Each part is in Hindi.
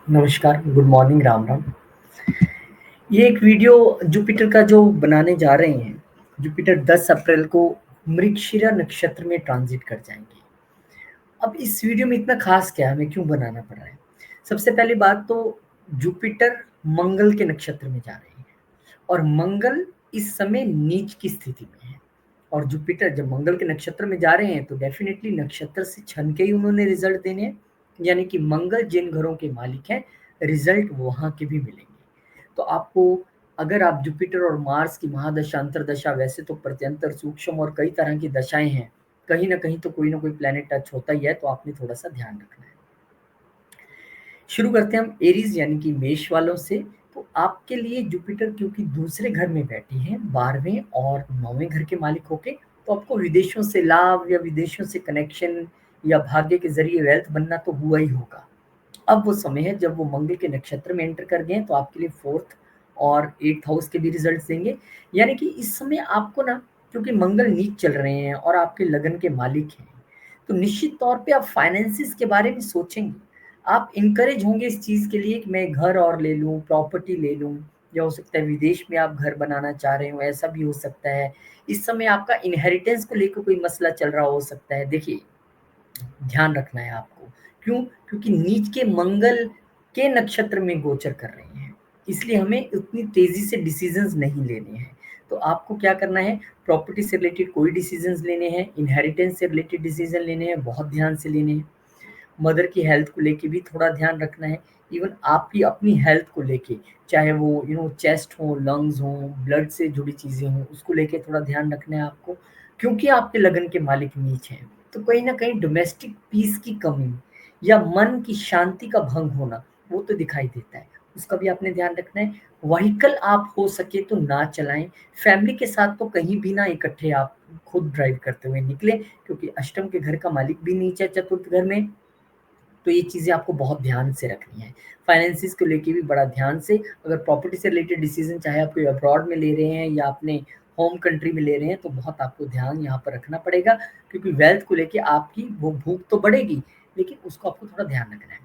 नमस्कार, गुड मॉर्निंग, राम राम। ये एक वीडियो जुपिटर का जो बनाने जा रहे हैं। जुपिटर 10 अप्रैल को मृगशिरा नक्षत्र में ट्रांजिट कर जाएंगे। अब इस वीडियो में इतना खास क्या है, हमें क्यों बनाना पड़ रहा है? सबसे पहली बात तो जुपिटर मंगल के नक्षत्र में जा रहे हैं और मंगल इस समय नीच की स्थिति में है। और जुपिटर जब मंगल के नक्षत्र में जा रहे हैं तो डेफिनेटली नक्षत्र से छन के ही उन्होंने रिजल्ट देने हैं। यानी कि मंगल जिन घरों के मालिक हैं, रिजल्ट वहां के भी मिलेंगे। तो आपको, अगर आप जुपिटर और मार्स की महादशा अंतरदशा, वैसे तो प्रत्यंतर सूक्ष्म और कई तरह की दशाएं हैं, कहीं ना कोई प्लेनेट टच होता ही है, तो आपने थोड़ा सा ध्यान रखना है। शुरू करते हैं हम एरीज यानी कि मेष वालों से। तो आपके लिए जुपिटर क्योंकि दूसरे घर में बैठे हैं, 12वें और 9वें घर के मालिक होके, तो आपको विदेशों से लाभ या विदेशों से कनेक्शन या भाग्य के जरिए वेल्थ बनना तो हुआ ही होगा। अब वो समय है जब वो मंगल के नक्षत्र में एंटर कर गए हैं, तो आपके लिए फोर्थ और एट्थ हाउस के भी रिजल्ट देंगे। यानी कि इस समय आपको ना, क्योंकि मंगल नीच चल रहे हैं और आपके लगन के मालिक हैं, तो निश्चित तौर पे आप फाइनेंसिस के बारे में सोचेंगे। आप इनकरेज होंगे इस चीज़ के लिए कि मैं घर और ले लूँ, प्रॉपर्टी ले लूँ, या हो सकता है विदेश में आप घर बनाना चाह रहे हो, ऐसा भी हो सकता है। इस समय आपका इनहेरिटेंस को लेकर कोई मसला चल रहा हो सकता है। देखिए, ध्यान रखना है आपको। क्यों? क्योंकि नीच के मंगल के नक्षत्र में गोचर कर रहे हैं, इसलिए हमें उतनी तेजी से डिसीजंस नहीं लेने हैं। तो आपको क्या करना है, प्रॉपर्टी से रिलेटेड कोई डिसीजंस लेने हैं, इनहेरिटेंस से रिलेटेड डिसीजन लेने हैं, बहुत ध्यान से लेने हैं। मदर की हेल्थ को लेके भी थोड़ा ध्यान रखना है। इवन आपकी अपनी हेल्थ को लेके, चाहे वो चेस्ट हो, लंग्स हो, ब्लड से जुड़ी चीज़ें हों, उसको लेके थोड़ा ध्यान रखना है आपको। क्योंकि आपके लगन के मालिक नीच हैं, तो कहीं न कहीं डोमेस्टिक पीस की कमी या मन की शांति का भंग होना, वो तो दिखाई देता है। उसका भी आपने ध्यान रखना है। व्हीकल आप हो सके तो ना चलाएँ। फैमिली के साथ तो कहीं भी ना इकट्ठे आप खुद ड्राइव करते हुए निकलें, क्योंकि अष्टम के घर का मालिक भी नीच है चतुर्थ घर में। तो ये चीज़ें आपको बहुत ध्यान से रखनी है। फाइनेंसिस को लेके भी बड़ा ध्यान से, अगर प्रॉपर्टी से रिलेटेड डिसीज़न चाहे आप कोई अब्रॉड में ले रहे हैं या अपने होम कंट्री में ले रहे हैं, तो बहुत आपको ध्यान यहाँ पर रखना पड़ेगा। क्योंकि वेल्थ को लेके आपकी वो भूख तो बढ़ेगी, लेकिन उसको आपको थोड़ा ध्यान रखना है।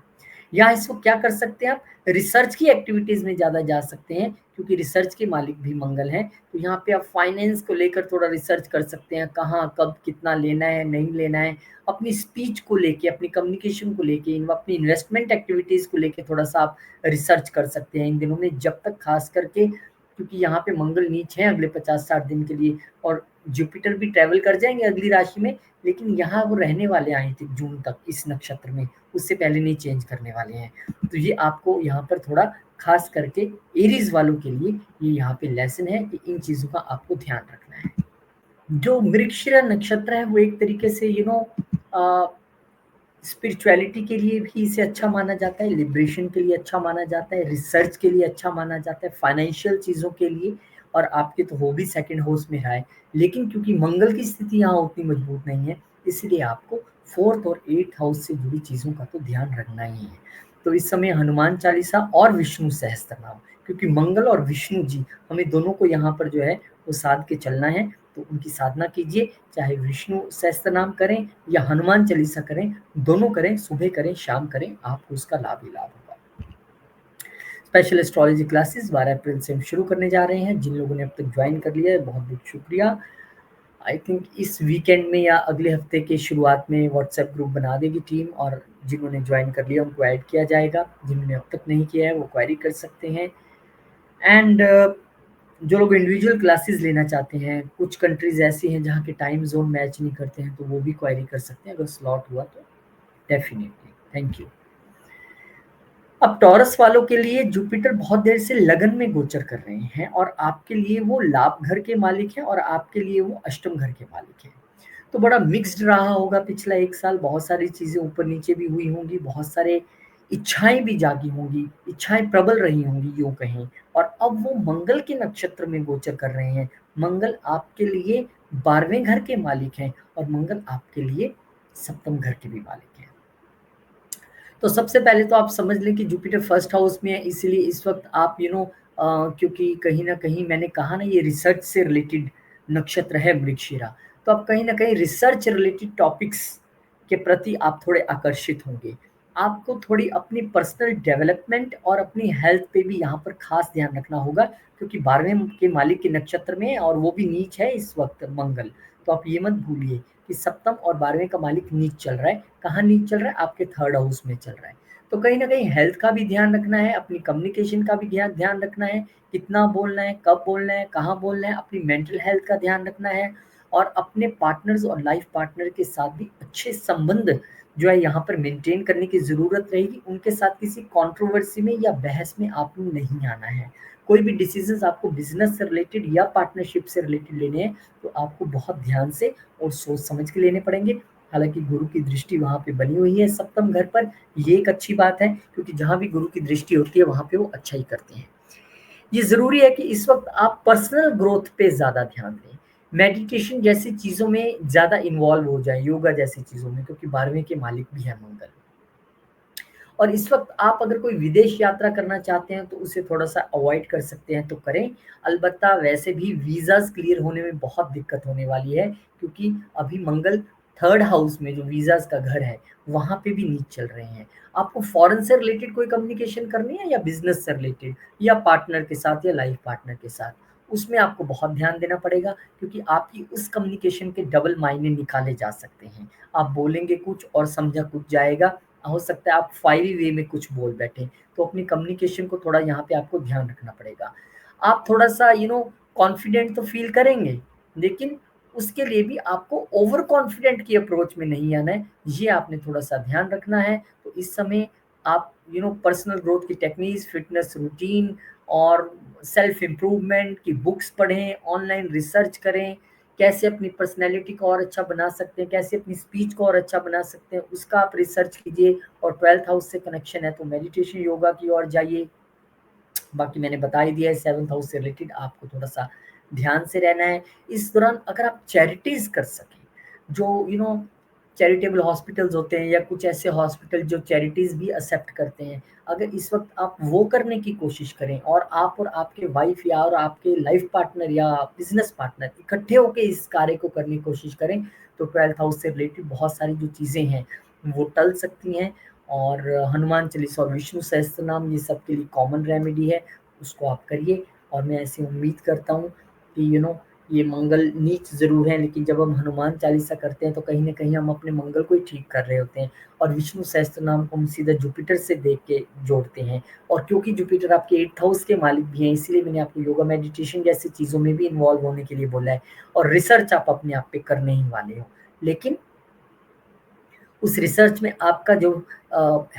या इसको क्या कर सकते हैं आप, रिसर्च की एक्टिविटीज़ में ज़्यादा जा सकते हैं, क्योंकि रिसर्च के मालिक भी मंगल हैं। तो यहाँ पे आप फाइनेंस को लेकर थोड़ा रिसर्च कर सकते हैं, कहाँ, कब, कितना लेना है, नहीं लेना है। अपनी स्पीच को लेके, अपनी कम्युनिकेशन को लेके, अपनी इन्वेस्टमेंट एक्टिविटीज़ को लेके थोड़ा-सा आप रिसर्च कर सकते हैं इन दिनों में, जब तक ख़ास करके, क्योंकि यहाँ पे मंगल नीच है अगले 50-60 दिन के लिए, और जुपिटर भी ट्रैवल कर जाएँगे अगली राशि में, लेकिन यहाँ वो रहने वाले हैं आई थिंक जून तक इस नक्षत्र में, उससे पहले नहीं चेंज करने वाले हैं। तो ये आपको यहाँ पर थोड़ा ख़ास करके एरीज़ वालों के लिए ये यहाँ पे लेसन है कि इन चीज़ों का आपको ध्यान रखना है। जो मृगशिरा नक्षत्र है वो एक तरीके से स्पिरिचुअलिटी के लिए भी इसे अच्छा माना जाता है, लिबरेशन के लिए अच्छा माना जाता है, रिसर्च के लिए अच्छा माना जाता है, फाइनेंशियल चीज़ों के लिए। और आपके तो हो भी सेकंड हाउस में रहा है, लेकिन क्योंकि मंगल की स्थिति यहाँ उतनी मजबूत नहीं है, इसलिए आपको फोर्थ और एट्थ हाउस से जुड़ी चीज़ों का तो ध्यान रखना ही है। तो इस समय हनुमान चालीसा और विष्णु सहस्त्रनाम, क्योंकि मंगल और विष्णु जी हमें दोनों को यहाँ पर जो है वो साध के चलना है, तो उनकी साधना कीजिए। चाहे विष्णु सहस्त्रनाम करें या हनुमान चालीसा करें, दोनों करें, सुबह करें, शाम करें, आपको उसका लाभ ही लाभ होगा। स्पेशल एस्ट्रोलॉजी क्लासेस 12 अप्रैल से हम शुरू करने जा रहे हैं। जिन लोगों ने अब तक ज्वाइन कर लिया है, बहुत बहुत शुक्रिया। आई थिंक इस वीकेंड में या अगले हफ्ते के शुरुआत में व्हाट्सएप ग्रुप बना देगी टीम, और जिन्होंने ज्वाइन कर लिया उनको ऐड किया जाएगा। जिन्होंने अब तक नहीं किया है वो क्वेरी कर सकते हैं। एंड जो लोग इंडिविजुअल क्लासेस लेना चाहते हैं, कुछ कंट्रीज ऐसी हैं जहाँ के टाइम जोन मैच नहीं करते हैं, तो वो भी क्वेरी कर सकते हैं अगर स्लॉट हुआ तो। Definitely, thank you. अब टॉरस वालों के लिए जुपिटर बहुत देर से लगन में गोचर कर रहे हैं, और आपके लिए वो लाभ घर के मालिक हैं और आपके लिए वो अष्टम घर के मालिक हैं। तो बड़ा मिक्स्ड रहा होगा पिछला एक साल, बहुत सारी चीज़ें ऊपर नीचे भी हुई होंगी, बहुत सारे इच्छाएं भी जागी होंगी, इच्छाएं प्रबल रही होंगी यूं कहें। और अब वो मंगल के नक्षत्र में गोचर कर रहे हैं। मंगल आपके लिए 12वें घर के मालिक हैं, और मंगल आपके लिए सप्तम घर के भी मालिक हैं। तो सबसे पहले तो आप समझ लें कि जुपिटर फर्स्ट हाउस में है, इसीलिए इस वक्त आप क्योंकि कहीं ना कहीं मैंने कहा ना, ये रिसर्च से रिलेटेड नक्षत्र है मृगशिरा, तो आप कहीं ना कहीं रिसर्च रिलेटेड टॉपिक्स के प्रति आप थोड़े आकर्षित होंगे। आपको थोड़ी अपनी पर्सनल डेवलपमेंट और अपनी हेल्थ पे भी यहाँ पर खास ध्यान रखना होगा, क्योंकि 12वें के मालिक के नक्षत्र में और वो भी नीच है इस वक्त मंगल। तो आप ये मत भूलिए कि सप्तम और 12वें का मालिक नीच चल रहा है। कहाँ नीच चल रहा है? आपके थर्ड हाउस में चल रहा है। तो कहीं ना कहीं हेल्थ का भी ध्यान रखना है, अपनी कम्युनिकेशन का भी ध्यान रखना है, कितना बोलना है, कब बोलना है, कहाँ बोलना है, अपनी मेंटल हेल्थ का ध्यान रखना है, और अपने पार्टनर्स और लाइफ पार्टनर के साथ भी अच्छे संबंध जो है यहाँ पर मेंटेन करने की ज़रूरत रहेगी। उनके साथ किसी कंट्रोवर्सी में या बहस में आपको नहीं आना है। कोई भी डिसीजंस आपको बिजनेस से रिलेटेड या पार्टनरशिप से रिलेटेड लेने हैं तो आपको बहुत ध्यान से और सोच समझ के लेने पड़ेंगे। हालांकि गुरु की दृष्टि वहाँ पे बनी हुई है सप्तम घर पर, ये एक अच्छी बात है, क्योंकि जहाँ भी गुरु की दृष्टि होती है वहाँ पे वो अच्छा ही करते हैं। ये ज़रूरी है कि इस वक्त आप पर्सनल ग्रोथ पे ज़्यादा ध्यान दें, मेडिटेशन जैसी चीज़ों में ज़्यादा इन्वॉल्व हो जाएं, योगा जैसी चीज़ों में, क्योंकि 12वें के मालिक भी है मंगल। और इस वक्त आप अगर कोई विदेश यात्रा करना चाहते हैं तो उसे थोड़ा सा अवॉइड कर सकते हैं तो करें। अलबत्ता वैसे भी वीज़ाज़ क्लियर होने में बहुत दिक्कत होने वाली है, क्योंकि अभी मंगल थर्ड हाउस में जो वीज़ाज़ का घर है वहाँ पे भी नीच चल रहे हैं। आपको फॉरेन से रिलेटेड कोई कम्युनिकेशन करनी है या बिजनेस से रिलेटेड या पार्टनर के साथ या लाइफ पार्टनर के साथ, उसमें आपको बहुत ध्यान देना पड़ेगा, क्योंकि आपकी उस कम्युनिकेशन के डबल मायने निकाले जा सकते हैं। आप बोलेंगे कुछ और समझा कुछ जाएगा, हो सकता है आप फायरी वे में कुछ बोल बैठे। तो अपनी कम्युनिकेशन को थोड़ा यहाँ पे आपको ध्यान रखना पड़ेगा। आप थोड़ा सा कॉन्फिडेंट तो फील करेंगे, लेकिन उसके लिए भी आपको ओवर कॉन्फिडेंट की अप्रोच में नहीं आना है, ये आपने थोड़ा सा ध्यान रखना है। तो इस समय आप पर्सनल ग्रोथ की टेक्निक्स, फिटनेस रूटीन और सेल्फ इम्प्रूवमेंट की बुक्स पढ़ें, ऑनलाइन रिसर्च करें, कैसे अपनी पर्सनैलिटी को और अच्छा बना सकते हैं, कैसे अपनी स्पीच को और अच्छा बना सकते हैं, उसका आप रिसर्च कीजिए। और 12th हाउस से कनेक्शन है तो मेडिटेशन योगा की ओर जाइए। बाकी मैंने बता ही दिया है, 7th हाउस से रिलेटेड आपको थोड़ा सा ध्यान से रहना है। इस दौरान अगर आप चैरिटीज़ कर सकें, जो चैरिटेबल हॉस्पिटल्स होते हैं या कुछ ऐसे हॉस्पिटल जो चैरिटीज़ भी एक्सेप्ट करते हैं, अगर इस वक्त आप वो करने की कोशिश करें और आप और आपके वाइफ या और आपके लाइफ पार्टनर या बिजनेस पार्टनर इकट्ठे होकर इस कार्य को करने की कोशिश करें, तो 12th हाउस से रिलेटेड बहुत सारी जो चीज़ें हैं वो टल सकती हैं। और हनुमान चालीसा और विष्णु सहस्त्र नाम ये सबके लिए कॉमन रेमेडी है, उसको आप करिए। और मैं ऐसी उम्मीद करता हूँ कि ये मंगल नीच ज़रूर है, लेकिन जब हम हनुमान चालीसा करते हैं तो कहीं न कहीं हम अपने मंगल को ही ठीक कर रहे होते हैं। और विष्णु सहस्त्र नाम को हम सीधा जुपिटर से देख के जोड़ते हैं। और क्योंकि जुपिटर आपके 8th हाउस के मालिक भी हैं, इसीलिए मैंने आपको योगा मेडिटेशन जैसी चीज़ों में भी इन्वॉल्व होने के लिए बोला है। और रिसर्च आप अपने आप पे करने ही वाले हो, लेकिन उस रिसर्च में आपका जो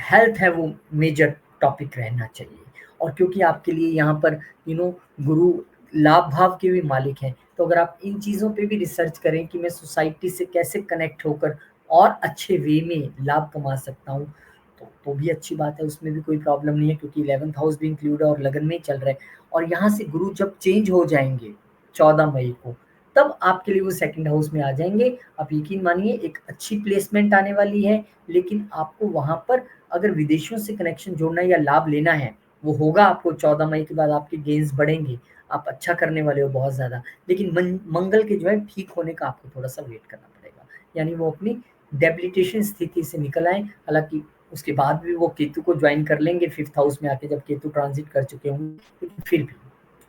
हेल्थ है वो मेजर टॉपिक रहना चाहिए। और क्योंकि आपके लिए यहाँ पर गुरु लाभ भाव के भी मालिक हैं, तो अगर आप इन चीज़ों पे भी रिसर्च करें कि मैं सोसाइटी से कैसे कनेक्ट होकर और अच्छे वे में लाभ कमा सकता हूँ, तो भी अच्छी बात है, उसमें भी कोई प्रॉब्लम नहीं है, क्योंकि 11th हाउस भी इंक्लूड है और लगन में ही चल रहा है। और यहाँ से गुरु जब चेंज हो जाएंगे 14 मई को, तब आपके लिए वो सेकंड हाउस में आ जाएंगे। आप यकीन मानिए एक अच्छी प्लेसमेंट आने वाली है, लेकिन आपको वहाँ पर अगर विदेशियों से कनेक्शन जोड़ना या लाभ लेना है, वो होगा आपको 14 मई के बाद, आपके गेन्स बढ़ेंगे, आप अच्छा करने वाले हो बहुत ज़्यादा। लेकिन मंगल के जो है ठीक होने का आपको थोड़ा सा वेट करना पड़ेगा, यानी वो अपनी डेबिलिटेशन स्थिति से निकल आए। हालांकि उसके बाद भी वो केतु को ज्वाइन कर लेंगे 5th हाउस में आके, जब केतु ट्रांजिट कर चुके होंगे, लेकिन फिर भी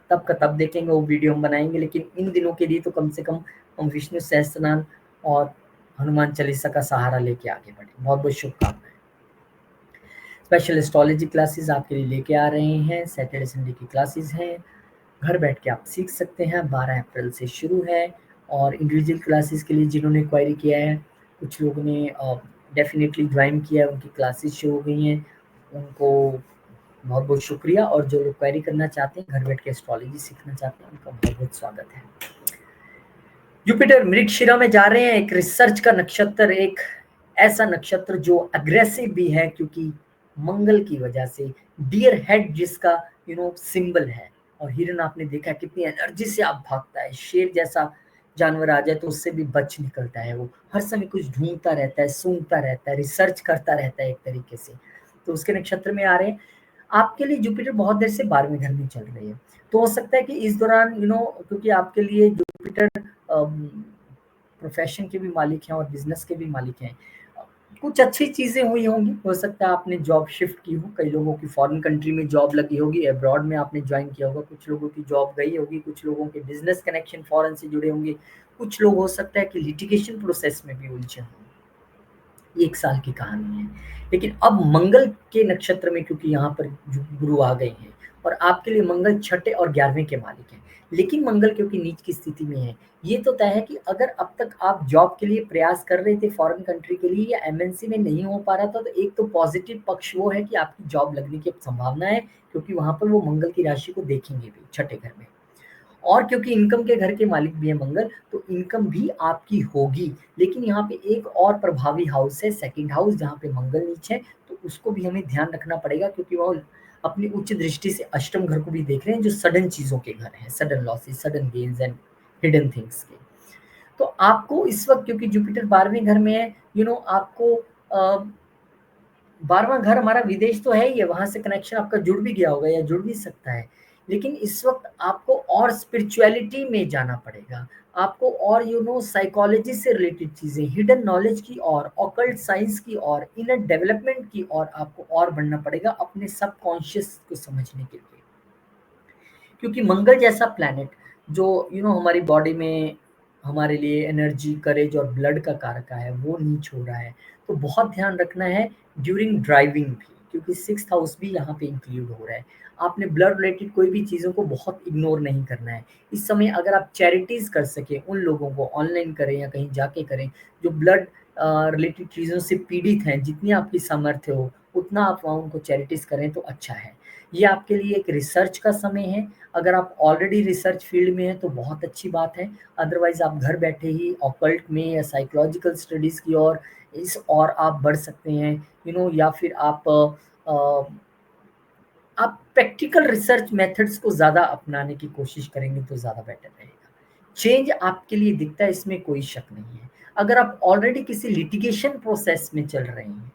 तब का तब देखेंगे, वो वीडियो हम बनाएंगे। लेकिन इन दिनों के लिए तो कम से कम हम विष्णु सहस्त्रनाम और हनुमान चालीसा का सहारा लेके आगे बढ़े। बहुत बहुत शुभकामनाएं। स्पेशल एस्ट्रोलॉजी क्लासेस आपके लिए लेके आ रहे हैं, सैटरडे संडे की क्लासेस हैं, घर बैठ के आप सीख सकते हैं। 12 अप्रैल से शुरू है। और इंडिविजुअल क्लासेस के लिए जिन्होंने क्वायरी किया है, कुछ लोगों ने डेफिनेटली ज्वाइन किया है, उनकी क्लासेस शुरू हो गई हैं, उनको बहुत बहुत शुक्रिया। और जो लोग क्वेरी करना चाहते हैं, घर बैठ के एस्ट्रोलॉजी सीखना चाहते हैं, उनका बहुत बहुत स्वागत है। जुपिटर मृगशिरा में जा रहे हैं, एक रिसर्च का नक्षत्र, एक ऐसा नक्षत्र जो अग्रेसिव भी है, क्योंकि मंगल की वजह से डियर हेड जिसका सिंबल है। और हिरन आपने देखा कितनी एनर्जी से आप भागता है, शेर जैसा जानवर आ जाए तो उससे भी बच निकलता है, वो हर समय कुछ ढूंढता रहता है, सूंघता रहता है, रिसर्च करता रहता है एक तरीके से। तो उसके नक्षत्र में आ रहे हैं। आपके लिए जुपिटर बहुत देर से 12वें घर में चल रही है, तो हो सकता है कि इस दौरान क्योंकि आपके लिए जुपिटर प्रोफेशन के भी मालिक हैं और बिजनेस के भी मालिक हैं, कुछ अच्छी चीज़ें हुई होंगी, हो सकता है आपने जॉब शिफ्ट की हो, कई लोगों की फॉरेन कंट्री में जॉब लगी होगी, अब्रॉड में आपने जॉइन किया होगा, कुछ लोगों की जॉब गई होगी, कुछ लोगों के बिज़नेस कनेक्शन फॉरेन से जुड़े होंगे, कुछ लोग हो सकता है कि लिटिगेशन प्रोसेस में भी उलझे हों। 1 साल की कहानी है। लेकिन अब मंगल के नक्षत्र में क्योंकि यहाँ पर जो गुरु आ गए हैं और आपके लिए मंगल छठे और 11वें के मालिक हैं। लेकिन मंगल क्योंकि नीच की स्थिति में है, ये तो तय है कि अगर अब तक आप जॉब के लिए प्रयास कर रहे थे फॉरेन कंट्री के लिए या एमएनसी में नहीं हो पा रहा था, तो एक तो पॉजिटिव पक्ष वो है कि आपकी जॉब लगने की अब संभावना है, क्योंकि वहाँ पर वो मंगल की राशि को देखेंगे भी छठे घर में। और क्योंकि इनकम के घर के मालिक भी है मंगल, तो इनकम भी आपकी होगी। लेकिन यहाँ पे एक और प्रभावी हाउस है, सेकंड हाउस, जहाँ पे मंगल नीच है, तो उसको भी हमें ध्यान रखना पड़ेगा, क्योंकि वो अपनी उच्च दृष्टि से अष्टम घर को भी देख रहे हैं, जो सडन चीज़ों के घर हैं, sudden losses, sudden gains and hidden things के। तो आपको इस वक़्त क्योंकि जुपिटर 12वें घर में है, आपको 12वां घर हमारा विदेश तो है ही है, वहाँ से कनेक्शन आपका जुड़ भी गया होगा या जुड़ भी सकता है। लेकिन इस वक़्त आपको और स्पिरिचुअलिटी में जाना पड़ेगा। आपको और साइकोलॉजी से रिलेटेड चीज़ें, हिडन नॉलेज की ओर, ऑकल्ट साइंस की ओर, इनर डेवलपमेंट की ओर आपको और बढ़ना पड़ेगा अपने सबकॉन्शियस को समझने के लिए। क्योंकि मंगल जैसा प्लैनेट जो हमारी बॉडी में हमारे लिए एनर्जी, करेज और ब्लड का कारक है, वो नीच हो रहा है। तो बहुत ध्यान रखना है ड्यूरिंग ड्राइविंग भी, क्योंकि 6th हाउस भी यहाँ पे इंक्लूड हो रहा है। आपने ब्लड रिलेटेड कोई भी चीज़ों को बहुत इग्नोर नहीं करना है। इस समय अगर आप चैरिटीज़ कर सकें, उन लोगों को ऑनलाइन करें या कहीं जाके करें, जो ब्लड रिलेटेड चीज़ों से पीड़ित हैं, जितनी आपकी सामर्थ्य हो, उतना आप वहाँ उनको चैरिटीज़ करें तो अच्छा है। ये आपके लिए एक रिसर्च का समय है। अगर आप ऑलरेडी रिसर्च फील्ड में हैं तो बहुत अच्छी बात है। अदरवाइज़ आप घर बैठे ही ऑकल्ट में या साइकोलॉजिकल स्टडीज़ की ओर इस और आप बढ़ सकते हैं। या फिर आप प्रैक्टिकल रिसर्च मेथड्स को ज़्यादा अपनाने की कोशिश करेंगे तो ज़्यादा बेटर रहेगा। चेंज आपके लिए दिखता है, इसमें कोई शक नहीं है। अगर आप ऑलरेडी किसी लिटिगेशन प्रोसेस में चल रहे हैं,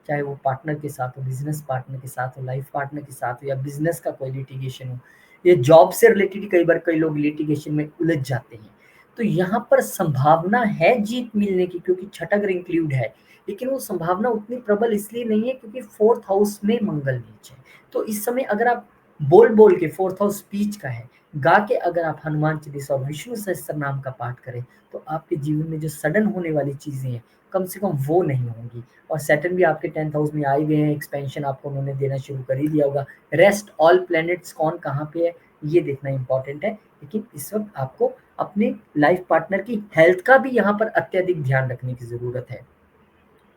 चाहे वो पार्टनर के साथ हो, बिज़नेस पार्टनर के साथ हो, लाइफ पार्टनर के साथ हो, या बिज़नेस का कोई लिटिगेशन हो, या जॉब से रिलेटेड कई बार कई लोग लिटिगेशन में उलझ जाते हैं। तो यहाँ पर संभावना है जीत मिलने की, क्योंकि छठा घर इंक्लूड है। लेकिन वो संभावना उतनी प्रबल इसलिए नहीं है क्योंकि 4th हाउस में मंगल नीच है। तो इस समय अगर आप बोल के 4th हाउस स्पीच का है, गा के अगर आप हनुमान चालीसा और विष्णु सहस्त्र नाम का पाठ करें, तो आपके जीवन में जो सडन होने वाली चीज़ें हैं, कम से कम वो नहीं होंगी। और सैटर्न भी आपके 10th हाउस में आए हुए हैं, एक्सपेंशन आपको उन्होंने देना शुरू कर ही दिया होगा। रेस्ट ऑल प्लैनेट्स कौन कहाँ पे है, ये देखना इम्पोर्टेंट है। लेकिन इस वक़्त आपको अपने लाइफ पार्टनर की हेल्थ का भी यहाँ पर अत्यधिक ध्यान रखने की ज़रूरत है।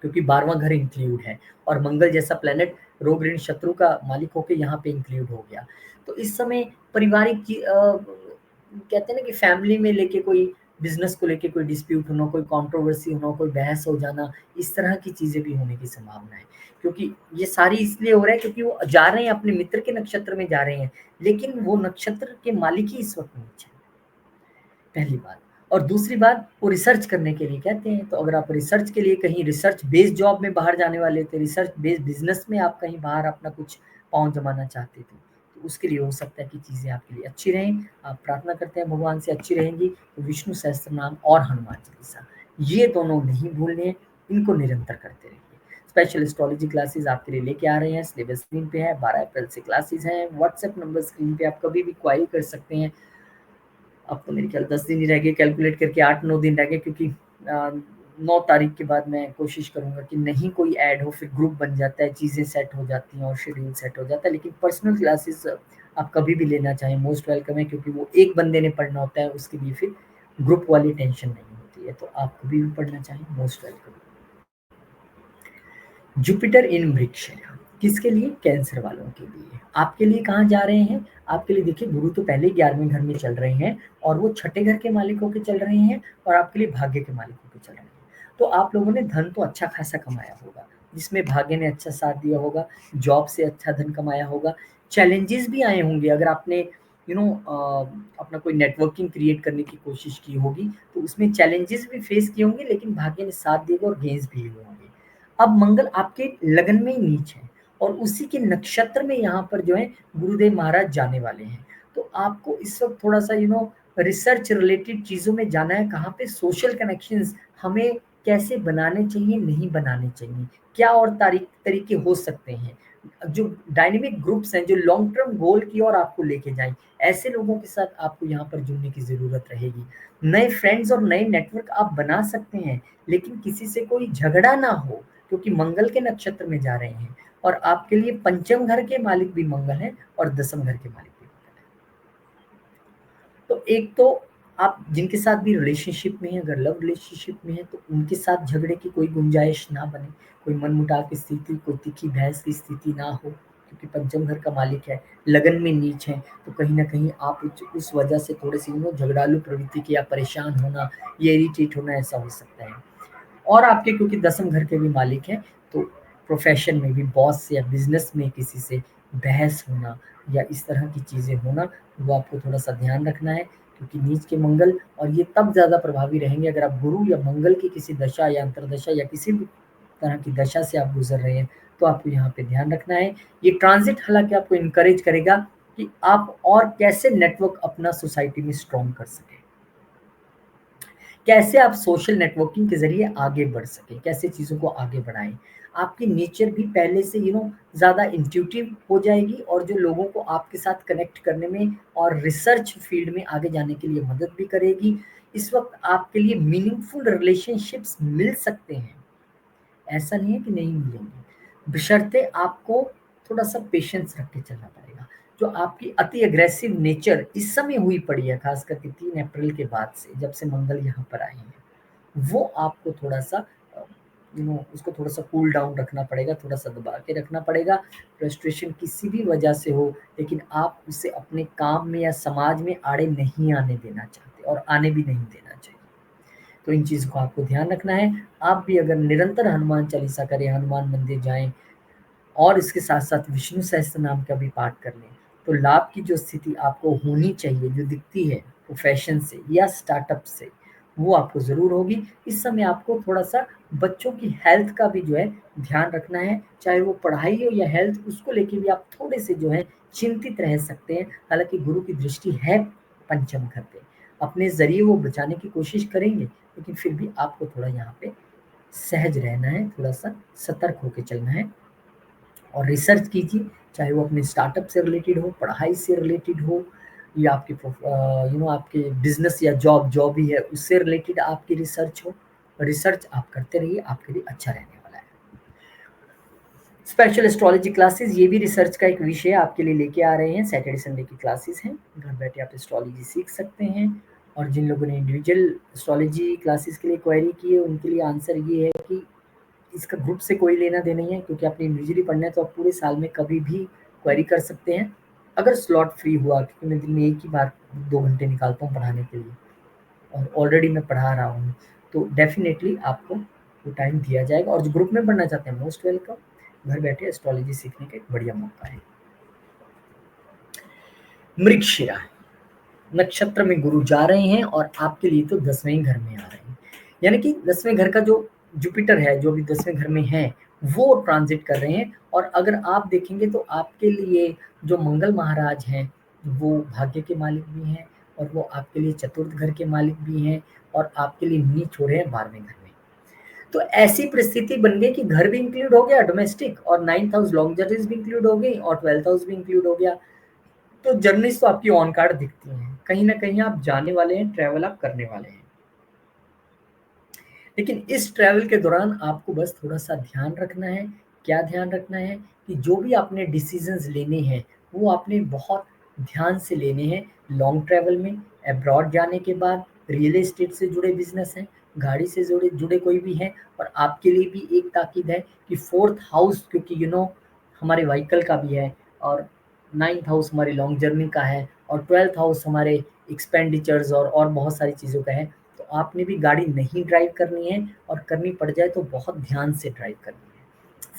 क्योंकि 12वां घर इंक्लूड है और मंगल जैसा प्लेनेट रोग ऋण शत्रु का मालिक होके यहाँ पे इंक्लूड हो गया। तो इस समय पारिवारिक कहते हैं ना कि फैमिली में लेके कोई बिजनेस को लेके कोई डिस्प्यूट होना, कोई कंट्रोवर्सी होना, कोई बहस हो जाना, इस तरह की चीजें भी होने की संभावना है। क्योंकि ये सारी इसलिए हो रहा है क्योंकि वो जा रहे हैं अपने मित्र के नक्षत्र में जा रहे हैं, लेकिन वो नक्षत्र के मालिक ही इस वक्त नीचे है, पहली बात। और दूसरी बात, वो रिसर्च करने के लिए कहते हैं, तो अगर आप रिसर्च के लिए कहीं रिसर्च बेस्ड जॉब में बाहर जाने वाले थे, रिसर्च बेस्ड बिजनेस में आप कहीं बाहर अपना कुछ पाँव जमाना चाहते थे, तो उसके लिए हो सकता है कि चीज़ें आपके लिए अच्छी रहें। आप प्रार्थना करते हैं भगवान से अच्छी रहेंगी, तो विष्णु सहस्त्र नाम और हनुमान चालीसा, ये दोनों नहीं भूलने हैं, इनको निरंतर करते रहिए। स्पेशल एस्ट्रोलॉजी क्लासेस आपके लिए लेके आ रहे हैं, सिलेबस स्क्रीन पे है, 12 अप्रैल से क्लासेस हैं। व्हाट्सएप नंबर स्क्रीन पे, आप कभी भी क्वारी कर सकते हैं। अब तो मेरे ख्याल 10 दिन ही रह गए, कैलकुलेट करके 8-9 दिन रह गए, क्योंकि 9 तारीख के बाद मैं कोशिश करूँगा कि नहीं कोई ऐड हो, फिर ग्रुप बन जाता है, चीज़ें सेट हो जाती हैं और शेड्यूल सेट हो जाता है। लेकिन पर्सनल क्लासेस आप कभी भी लेना चाहें, मोस्ट वेलकम है, क्योंकि वो एक बंदे ने पढ़ना होता है, उसके लिए फिर ग्रुप वाली टेंशन नहीं होती है। तो आप कभी भी पढ़ना चाहें, मोस्ट वेलकम। जुपिटर इन वृक्ष किसके लिए? कैंसर वालों के लिए। आपके लिए कहाँ जा रहे हैं? आपके लिए देखिए, गुरु तो पहले ही 11वें घर में चल रहे हैं और वो छठे घर के मालिक होके चल रहे हैं और आपके लिए भाग्य के मालिक होके चल रहे हैं। तो आप लोगों ने धन तो अच्छा खासा कमाया होगा, जिसमें भाग्य ने अच्छा साथ दिया होगा, जॉब से अच्छा धन कमाया होगा। चैलेंजेस भी आए होंगे, अगर आपने अपना कोई नेटवर्किंग क्रिएट करने की कोशिश की होगी, तो उसमें चैलेंजेस भी फेस किए होंगे, लेकिन भाग्य ने साथ दिया और गेन्स भी हुए होंगे। अब मंगल आपके लगन में ही नीच है और उसी के नक्षत्र में यहाँ पर जो है गुरुदेव महाराज जाने वाले हैं। तो आपको इस वक्त थोड़ा सा रिसर्च रिलेटेड चीज़ों में जाना है। कहाँ पे? सोशल कनेक्शंस हमें कैसे बनाने चाहिए, नहीं बनाने चाहिए, क्या और तरीके हो सकते हैं। जो डायनेमिक ग्रुप्स हैं, जो लॉन्ग टर्म गोल की ओर आपको लेके जाएँ, ऐसे लोगों के साथ आपको यहाँ पर जुड़ने की ज़रूरत रहेगी। नए फ्रेंड्स और नए नेटवर्क आप बना सकते हैं, लेकिन किसी से कोई झगड़ा ना हो, क्योंकि मंगल के नक्षत्र में जा रहे हैं और आपके लिए पंचम घर के मालिक भी मंगल हैं और दसम घर के मालिक भी मंगल हैं। तो एक तो आप जिनके साथ भी रिलेशनशिप में हैं, अगर लव रिलेशनशिप में हैं, तो उनके साथ झगड़े की कोई गुंजाइश ना बने, कोई मनमुटाव की स्थिति, कोई तीखी बहस की स्थिति ना हो, क्योंकि पंचम घर का मालिक है, लगन में नीच है, तो कहीं न कहीं आप उस वजह से थोड़े-से झगड़ालू प्रवृत्ति के या परेशान होना, या इरिटेट होना ऐसा हो सकता है। और आपके क्योंकि दसम घर के भी मालिक हैं, तो प्रोफ़ेशन में भी बॉस से या बिज़नेस में किसी से बहस होना या इस तरह की चीज़ें होना, वो आपको थोड़ा-सा ध्यान रखना है, क्योंकि नीच के मंगल और ये तब ज़्यादा प्रभावी रहेंगे अगर आप गुरु या मंगल की किसी दशा या अंतर्दशा या किसी भी तरह की दशा से आप गुज़र रहे हैं, तो आपको यहाँ पे ध्यान रखना है। ये ट्रांज़िट हालाँकि आपको एनकरेज करेगा कि आप और कैसे नेटवर्क अपना सोसाइटी में स्ट्रॉन्ग कर सकें। कैसे आप सोशल नेटवर्किंग के ज़रिए आगे बढ़ सकें, कैसे चीज़ों को आगे बढ़ाएँ। आपकी नेचर भी पहले से ज़्यादा इंट्यूटिव हो जाएगी और जो लोगों को आपके साथ कनेक्ट करने में और रिसर्च फील्ड में आगे जाने के लिए मदद भी करेगी। इस वक़्त आपके लिए मीनिंगफुल रिलेशनशिप्स मिल सकते हैं, ऐसा नहीं है कि नहीं मिलेंगे, बशर्ते आपको थोड़ा-सा पेशेंस रख के चलना पड़ेगा। जो आपकी अति एग्रेसिव नेचर इस समय हुई पड़ी है, ख़ास करके 3 अप्रैल के बाद से, जब से मंगल यहाँ पर आए हैं, वो आपको थोड़ा-सा अ, उसको थोड़ा-सा कूल डाउन रखना पड़ेगा, थोड़ा-सा दबा के रखना पड़ेगा। फ्रस्ट्रेशन किसी भी वजह से हो, लेकिन आप उसे अपने काम में या समाज में आड़े नहीं आने देना चाहते और आने भी नहीं देना चाहिए। तो इन चीज़ को आपको ध्यान रखना है। आप भी अगर निरंतर हनुमान चालीसा करें, हनुमान मंदिर जाएँ और इसके साथ-साथ विष्णु सहस्त्रनाम का भी पाठ कर लें, तो लाभ की जो स्थिति आपको होनी चाहिए, जो दिखती है प्रोफ़ेशन से या स्टार्टअप से, वो आपको ज़रूर होगी। इस समय आपको थोड़ा-सा बच्चों की हेल्थ का भी ध्यान रखना है, चाहे वो पढ़ाई हो या हेल्थ, उसको लेके भी आप थोड़े-से चिंतित रह सकते हैं। हालाँकि गुरु की दृष्टि है पंचम घर पे, अपने ज़रिए वो बचाने की कोशिश करेंगे, लेकिन फिर भी आपको थोड़ा यहाँ पे सहज रहना है, थोड़ा-सा सतर्क होके चलना है। और रिसर्च कीजिए, चाहे वो अपने स्टार्टअप से रिलेटेड हो, पढ़ाई से रिलेटेड हो या आपके बिज़नेस या जॉब ही है, उससे रिलेटेड आपकी रिसर्च हो। रिसर्च आप करते रहिए, आपके लिए अच्छा रहने वाला है। स्पेशल एस्ट्रोलॉजी क्लासेस ये भी रिसर्च का एक विषय आपके लिए लेके आ रहे हैं। सैटरडे संडे की क्लासेस हैं, घर बैठे आप एस्ट्रोलॉजी सीख सकते हैं। और जिन लोगों ने इंडिविजुअल एस्ट्रोलॉजी क्लासेस के लिए क्वेरी की है, उनके लिए आंसर ये है कि इसका ग्रुप से कोई लेना देना नहीं है, क्योंकि आपने इंडिविजुअली पढ़ना है तो आप पूरे साल में कभी भी क्वेरी कर सकते हैं, अगर स्लॉट फ्री हुआ, क्योंकि मैं दिन में एक ही बार 2 घंटे निकालता हूँ पढ़ाने के लिए और ऑलरेडी मैं पढ़ा रहा हूँ, तो डेफ़िनेटली आपको वो टाइम दिया जाएगा। और जो ग्रुप में पढ़ना चाहते हैं, मोस्ट वेलकम। घर बैठे एस्ट्रोलॉजी सीखने का एक बढ़िया मौका है। मृगशिरा नक्षत्र में गुरु जा रहे हैं और आपके लिए तो 10वें घर में आ रहे हैं। यानी कि 10वें घर का जो जुपिटर है, जो अभी 10वें घर में है, वो ट्रांज़िट कर रहे हैं। और अगर आप देखेंगे तो आपके लिए जो मंगल महाराज हैं, वो भाग्य के मालिक भी हैं और वो आपके लिए चतुर्थ घर के मालिक भी हैं और आपके लिए नीच हो रहे हैं 12वें घर में। तो ऐसी परिस्थिति बन गई कि घर भी इंक्लूड हो गया डोमेस्टिक, और 9th हाउस लॉन्ग जर्नीज़ भी इंक्लूड हो गई और 12th हाउस भी इंक्लूड हो गया। तो जर्नीज़ तो आपकी ऑन कार्ड दिखती हैं। कहीं न कहीं आप जाने वाले हैं, ट्रैवल आप करने वाले हैं। लेकिन इस ट्रैवल के दौरान आपको बस थोड़ा-सा ध्यान रखना है। क्या ध्यान रखना है कि जो भी आपने डिसीज़न्स लेने हैं, वो आपने बहुत ध्यान से लेने हैं। लॉन्ग ट्रैवल में, अब्रॉड जाने के बाद, रियल एस्टेट से जुड़े बिज़नेस हैं, गाड़ी से जुड़े जुड़े कोई भी हैं। और आपके लिए भी एक ताकीद है कि 4th हाउस, क्योंकि हमारे व्हीकल का भी है और 9th हाउस हमारी लॉन्ग जर्नी का है और 12th हाउस हमारे एक्सपेंडिचर्स और बहुत सारी चीज़ों का है। तो आपने भी गाड़ी नहीं ड्राइव करनी है, और करनी पड़ जाए तो बहुत ध्यान से ड्राइव करनी है।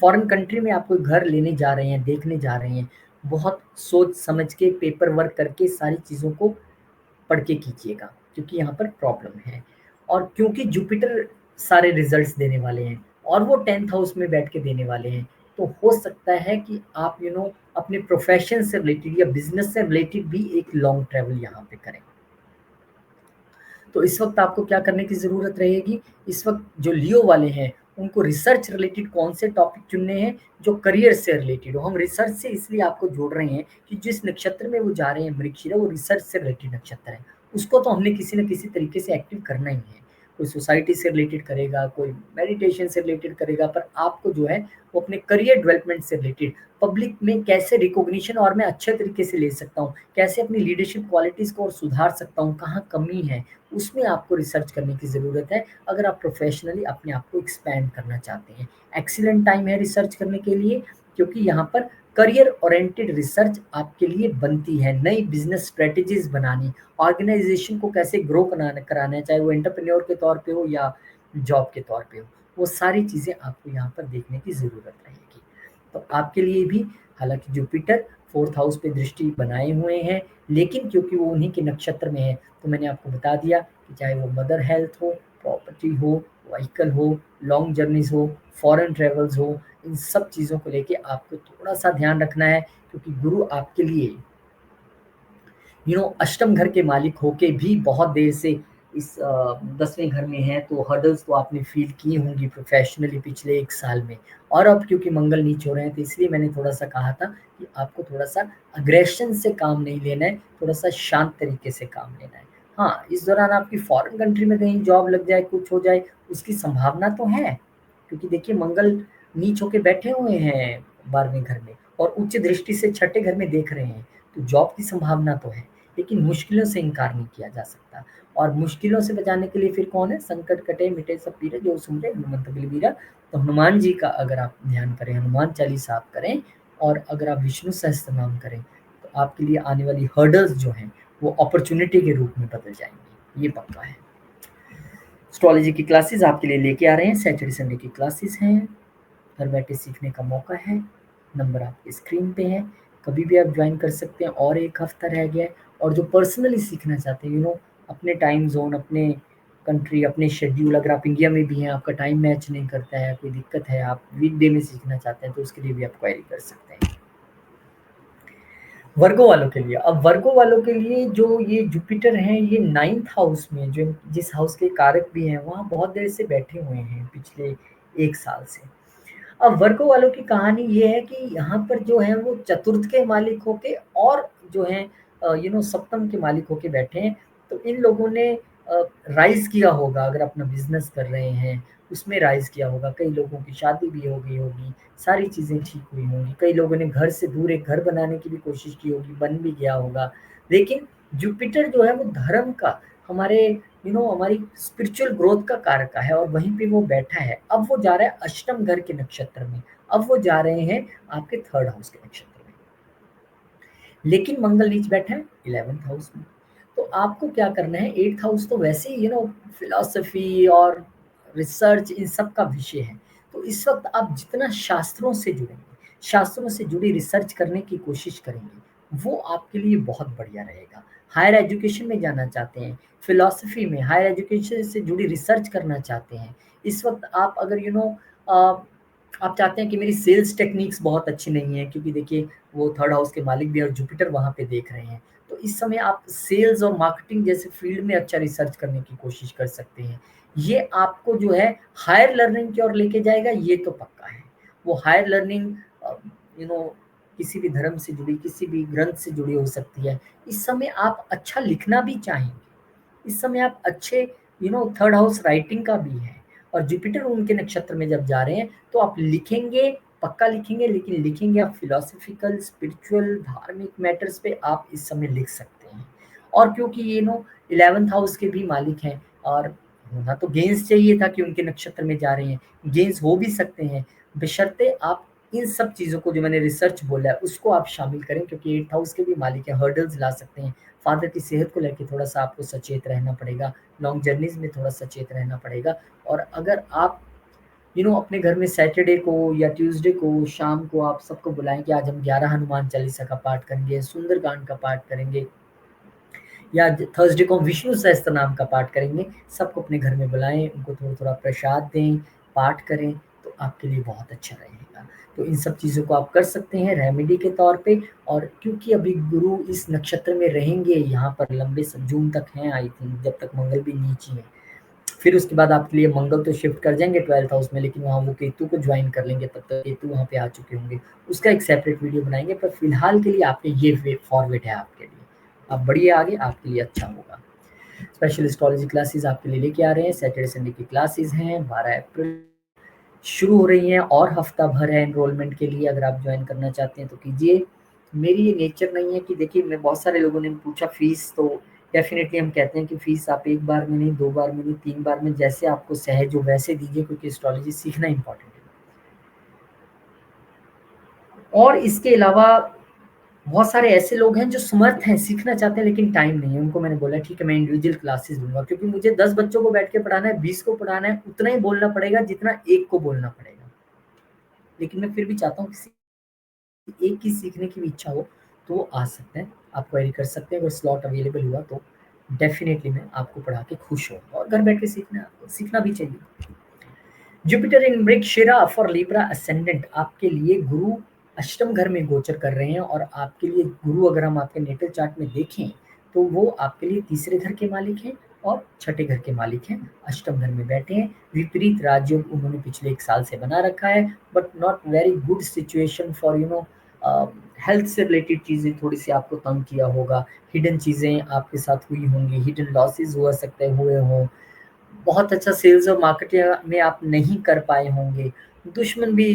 फॉरेन कंट्री में आप कोई घर लेने जा रहे हैं, देखने जा रहे हैं, बहुत सोच समझ के पेपर वर्क करके सारी चीज़ों को पढ़ के कीजिएगा, क्योंकि यहाँ पर प्रॉब्लम है। और क्योंकि जुपिटर सारे रिजल्ट्स देने वाले हैं और वो 10th हाउस में बैठ के देने वाले हैं, तो हो सकता है कि आप अपने प्रोफेशन से रिलेटेड या बिजनेस से रिलेटेड भी एक लॉन्ग ट्रैवल यहाँ पे करें। तो इस वक्त आपको क्या करने की ज़रूरत रहेगी, इस वक्त जो लियो वाले हैं उनको रिसर्च रिलेटेड कौन से टॉपिक चुनने हैं जो करियर से रिलेटेड हो। हम रिसर्च से इसलिए आपको जोड़ रहे हैं कि जिस नक्षत्र में वो जा रहे हैं मृगशिरा, वो रिसर्च से रिलेटेड नक्षत्र है। उसको तो हमने किसी न किसी तरीके से एक्टिव करना ही है। कोई सोसाइटी से रिलेटेड करेगा, कोई मेडिटेशन से रिलेटेड करेगा, पर आपको जो है वो अपने करियर डेवलपमेंट से रिलेटेड, पब्लिक में कैसे रिकॉग्निशन और मैं अच्छे तरीके से ले सकता हूँ, कैसे अपनी लीडरशिप क्वालिटीज़ को और सुधार सकता हूँ, कहाँ कमी है, उसमें आपको रिसर्च करने की ज़रूरत है अगर आप प्रोफेशनली अपने आप को एक्सपैंड करना चाहते हैं। एक्सीलेंट टाइम है रिसर्च करने के लिए, क्योंकि यहाँ पर करियर ओरिएंटेड रिसर्च आपके लिए बनती है। नई बिजनेस स्ट्रेटजीज बनानी, ऑर्गेनाइजेशन को कैसे ग्रो कराना है, चाहे वो एंटरप्रेन्योर के तौर पे हो या जॉब के तौर पे हो, वो सारी चीज़ें आपको यहाँ पर देखने की ज़रूरत रहेगी। तो आपके लिए भी, हालांकि जुपिटर फोर्थ हाउस पे दृष्टि बनाए हुए हैं, लेकिन क्योंकि वो उन्हीं के नक्षत्र में है, तो मैंने आपको बता दिया कि चाहे वो मदर हेल्थ हो, प्रॉपर्टी हो, व्हीकल हो, लॉन्ग जर्नीज हो, फॉरेन ट्रेवल्स हो, इन सब चीज़ों को लेके आपको थोड़ा सा ध्यान रखना है, क्योंकि गुरु आपके लिए अष्टम घर के मालिक होके भी बहुत देर से इस 10वें घर में है, तो हर्डल्स तो आपने फील की होंगी प्रोफेशनली पिछले 1 साल में। और अब क्योंकि मंगल नीच हो रहे हैं, तो इसलिए मैंने थोड़ा सा कहा था कि आपको थोड़ा सा अग्रेशन से काम नहीं लेना है, थोड़ा सा शांत तरीके से काम लेना है। हाँ, इस दौरान आपकी फॉरेन कंट्री में कहीं जॉब लग जाए, कुछ हो जाए, उसकी संभावना तो है, क्योंकि देखिए मंगल नीच होके बैठे हुए हैं 12वें घर में और उच्च दृष्टि से छठे घर में देख रहे हैं, तो जॉब की संभावना तो है, लेकिन मुश्किलों से इनकार नहीं किया जा सकता। और मुश्किलों से बचाने के लिए फिर कौन है, संकट कटे मिटे सब पीरे, जो सुमरे हनुमंत बलबीरा। तो हनुमान जी का अगर आप ध्यान करें, हनुमान चालीसा आप करें, और अगर आप विष्णु सहस्त्र नाम करें, तो आपके लिए आने वाली हर्डल्स जो हैं वो अपॉर्चुनिटी के रूप में बदल जाएंगी, ये पक्का है। एस्ट्रोलॉजी की क्लासेस आपके लिए लेके आ रहे हैं, सैटरडे संडे की क्लासेस हैं, घर बैठे सीखने का मौका है। नंबर आपकी स्क्रीन पे है, कभी भी आप ज्वाइन कर सकते हैं। और 1 हफ्ता रह गया है, और जो पर्सनली सीखना चाहते हैं, अपने टाइम जोन, अपने कंट्री, अपने शेड्यूल, अगर आप इंडिया में भी हैं, आपका टाइम मैच नहीं करता है, कोई दिक्कत है, आप वीकडे में सीखना चाहते हैं, तो उसके लिए भी आप क्वेरी कर सकते हैं। वर्गो वालों के लिए, अब वर्गो वालों के लिए जो ये जुपिटर हैं, ये 9th हाउस में, जो जिस हाउस के कारक भी हैं, वहाँ बहुत देर से बैठे हुए हैं पिछले 1 साल से। अब वर्गो वालों की कहानी ये है कि यहाँ पर जो है वो चतुर्थ के मालिक होके और जो है सप्तम के मालिक होके बैठे हैं। तो इन लोगों ने राइज किया होगा, अगर अपना बिजनेस कर रहे हैं उसमें राइज किया होगा, कई लोगों की शादी भी हो गई होगी, सारी चीज़ें ठीक हुई होंगी, कई लोगों ने घर से दूर एक घर बनाने की भी कोशिश की होगी, बन भी गया होगा। लेकिन जुपिटर जो है वो धर्म का, हमारे हमारी स्पिरिचुअल ग्रोथ का कारक का है, और वहीं पे वो बैठा है। अब वो जा रहा है अष्टम घर के नक्षत्र में, अब वो जा रहे हैं आपके 3rd हाउस के नक्षत्र में, लेकिन मंगल नीच बैठा है 11th हाउस में। तो आपको क्या करना है, 8th हाउस तो वैसे ही फिलॉसफी और रिसर्च इन सब का विषय है। तो इस वक्त आप जितना शास्त्रों से जुड़ेंगे, शास्त्रों से जुड़ी रिसर्च करने की कोशिश करेंगे, वो आपके लिए बहुत बढ़िया रहेगा। हायर एजुकेशन में जाना चाहते हैं, फिलॉसफी में, हायर एजुकेशन से जुड़ी रिसर्च करना चाहते हैं, इस वक्त आप अगर आप चाहते हैं कि मेरी सेल्स टेक्निक्स बहुत अच्छी नहीं है, क्योंकि देखिए वो 3rd हाउस के मालिक भी और जुपिटर वहाँ पे देख रहे हैं, तो इस समय आप सेल्स और मार्केटिंग जैसे फील्ड में अच्छा रिसर्च करने की कोशिश कर सकते हैं। ये आपको जो है हायर लर्निंग की ओर लेके जाएगा, ये तो पक्का है। वो हायर लर्निंग यू नो किसी भी धर्म से जुड़ी, किसी भी ग्रंथ से जुड़ी हो सकती है। इस समय आप अच्छा लिखना भी चाहेंगे, इस समय आप अच्छे 3rd हाउस राइटिंग का भी है, और जुपिटर उनके नक्षत्र में जब जा रहे हैं, तो आप लिखेंगे, पक्का लिखेंगे, लेकिन लिखेंगे आप फिलोसफिकल, स्पिरिचुअल, धार्मिक मैटर्स पे आप इस समय लिख सकते हैं। और क्योंकि ये 11th हाउस के भी मालिक हैं, और होना तो गेंस चाहिए था कि उनके नक्षत्र में जा रहे हैं, गेंस हो भी सकते हैं, बशर्ते आप इन सब चीज़ों को जो मैंने रिसर्च बोला है उसको आप शामिल करें, क्योंकि 8th हाउस के भी मालिक है, हर्डल्स ला सकते हैं। फादर की सेहत को लेके थोड़ा सा आपको सचेत रहना पड़ेगा, लॉन्ग जर्नीज में थोड़ा सचेत रहना पड़ेगा। और अगर आप अपने घर में सैटरडे को या ट्यूसडे को शाम को आप सबको बुलाएं कि आज हम 11 हनुमान चालीसा का पाठ करेंगे, सुंदरकांड का पाठ करेंगे, या थर्सडे को हम विष्णु सहस्त्र नाम का पाठ करेंगे, सबको अपने घर में बुलाएं, उनको थोड़ा थोड़ा प्रसाद दें, पाठ करें, तो आपके लिए बहुत अच्छा रहेगा। तो इन सब चीज़ों को आप कर सकते हैं रेमेडी के तौर पे। और क्योंकि अभी गुरु इस नक्षत्र में रहेंगे यहाँ पर लंबे जून तक हैं आई थिंक, जब तक मंगल भी नीचे है। फिर उसके बाद आपके लिए मंगल तो शिफ्ट कर जाएंगे 12th हाउस में, लेकिन वहाँ वो केतु को ज्वाइन कर लेंगे, तब तक केतु वहाँ पे आ चुके होंगे। उसका एक सेपरेट वीडियो बनाएंगे, पर फिलहाल के लिए आपके ये वे फॉरवर्ड है आपके लिए। आप बढ़िए आगे, आपके लिए अच्छा होगा। स्पेशल एस्ट्रोलॉजी क्लासेस आपके लिए लेके आ रहे हैं। सैटरडे संडे की क्लासेस हैं, 12 अप्रैल शुरू हो रही हैं और हफ्ता भर है एनरोलमेंट के लिए। अगर आप ज्वाइन करना चाहते हैं तो कीजिए। मेरी ये नेचर नहीं है कि देखिए, मैं बहुत सारे लोगों ने पूछा फीस, तो डेफिनेटली हम कहते हैं कि फीस आप एक बार में नहीं, 2 बार में नहीं, 3 बार में, जैसे आपको सहज हो वैसे दीजिए, क्योंकि एस्ट्रोलॉजी सीखना इंपॉर्टेंट है। और इसके अलावा बहुत सारे ऐसे लोग हैं जो समर्थ हैं, सीखना चाहते हैं लेकिन टाइम नहीं है। उनको मैंने बोला ठीक है मैं इंडिविजुअल क्लासेस लूँगा, क्योंकि मुझे 10 बच्चों को बैठ के पढ़ाना है, 20 को पढ़ाना है, उतना ही बोलना पड़ेगा जितना एक को बोलना पड़ेगा। लेकिन मैं फिर भी चाहता हूँ किसी एक की सीखने की भी इच्छा हो तो वो आ सकते हैं, आप क्वेरी कर सकते हैं। अगर स्लॉट अवेलेबल हुआ तो डेफिनेटली मैं आपको पढ़ा के खुश हूँ, और घर बैठ के सीखना भी चाहिए। Jupiter in Mrigashira for Libra ascendant आपके लिए गुरु अष्टम घर में गोचर कर रहे हैं। और आपके लिए गुरु, अगर हम आपके नेटल चार्ट में देखें तो वो आपके लिए तीसरे घर के मालिक हैं और छठे घर के मालिक हैं। अष्टम घर में बैठे हैं। विपरीत राजयोग उन्होंने पिछले 1 साल से बना रखा है, but not very good situation for health से रिलेटेड चीज़ें थोड़ी सी आपको तंग किया होगा। हिडन चीज़ें आपके साथ हुई होंगी, हिडन लॉसेज हो सकते हुए हों। बहुत अच्छा सेल्स और मार्केटिंग में आप नहीं कर पाए होंगे। दुश्मन भी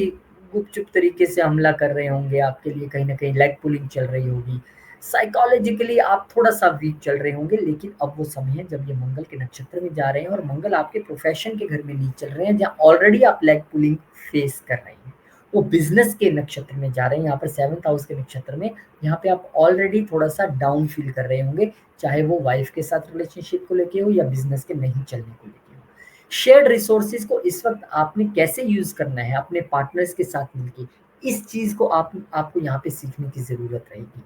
गुपचुप तरीके से हमला कर रहे होंगे आपके लिए, कहीं न कहीं लेग पुलिंग चल रही होगी। साइकोलॉजिकली आप थोड़ा-सा वीक चल रहे होंगे, लेकिन अब वो समय है जब ये मंगल के नक्षत्र में जा रहे हैं और मंगल आपके प्रोफ़ेशन के घर में नहीं चल रहे हैं, जहाँ ऑलरेडी आप लेग पुलिंग फेस कर रहे हैं। वो बिज़नेस के नक्षत्र में जा रहे हैं, यहाँ पर 7th हाउस के नक्षत्र में, यहाँ पे आप ऑलरेडी थोड़ा-सा डाउन फ़ील कर रहे होंगे, चाहे वो वाइफ़ के साथ रिलेशनशिप को लेके हो या बिज़नेस के नहीं चलने को लेके हो। शेयर्ड रिसोर्सेज़ को इस वक़्त आपने कैसे यूज़ करना है अपने पार्टनर्स के साथ मिलके, इस चीज़ को आपको यहाँ पे सीखने की ज़रूरत रहेगी।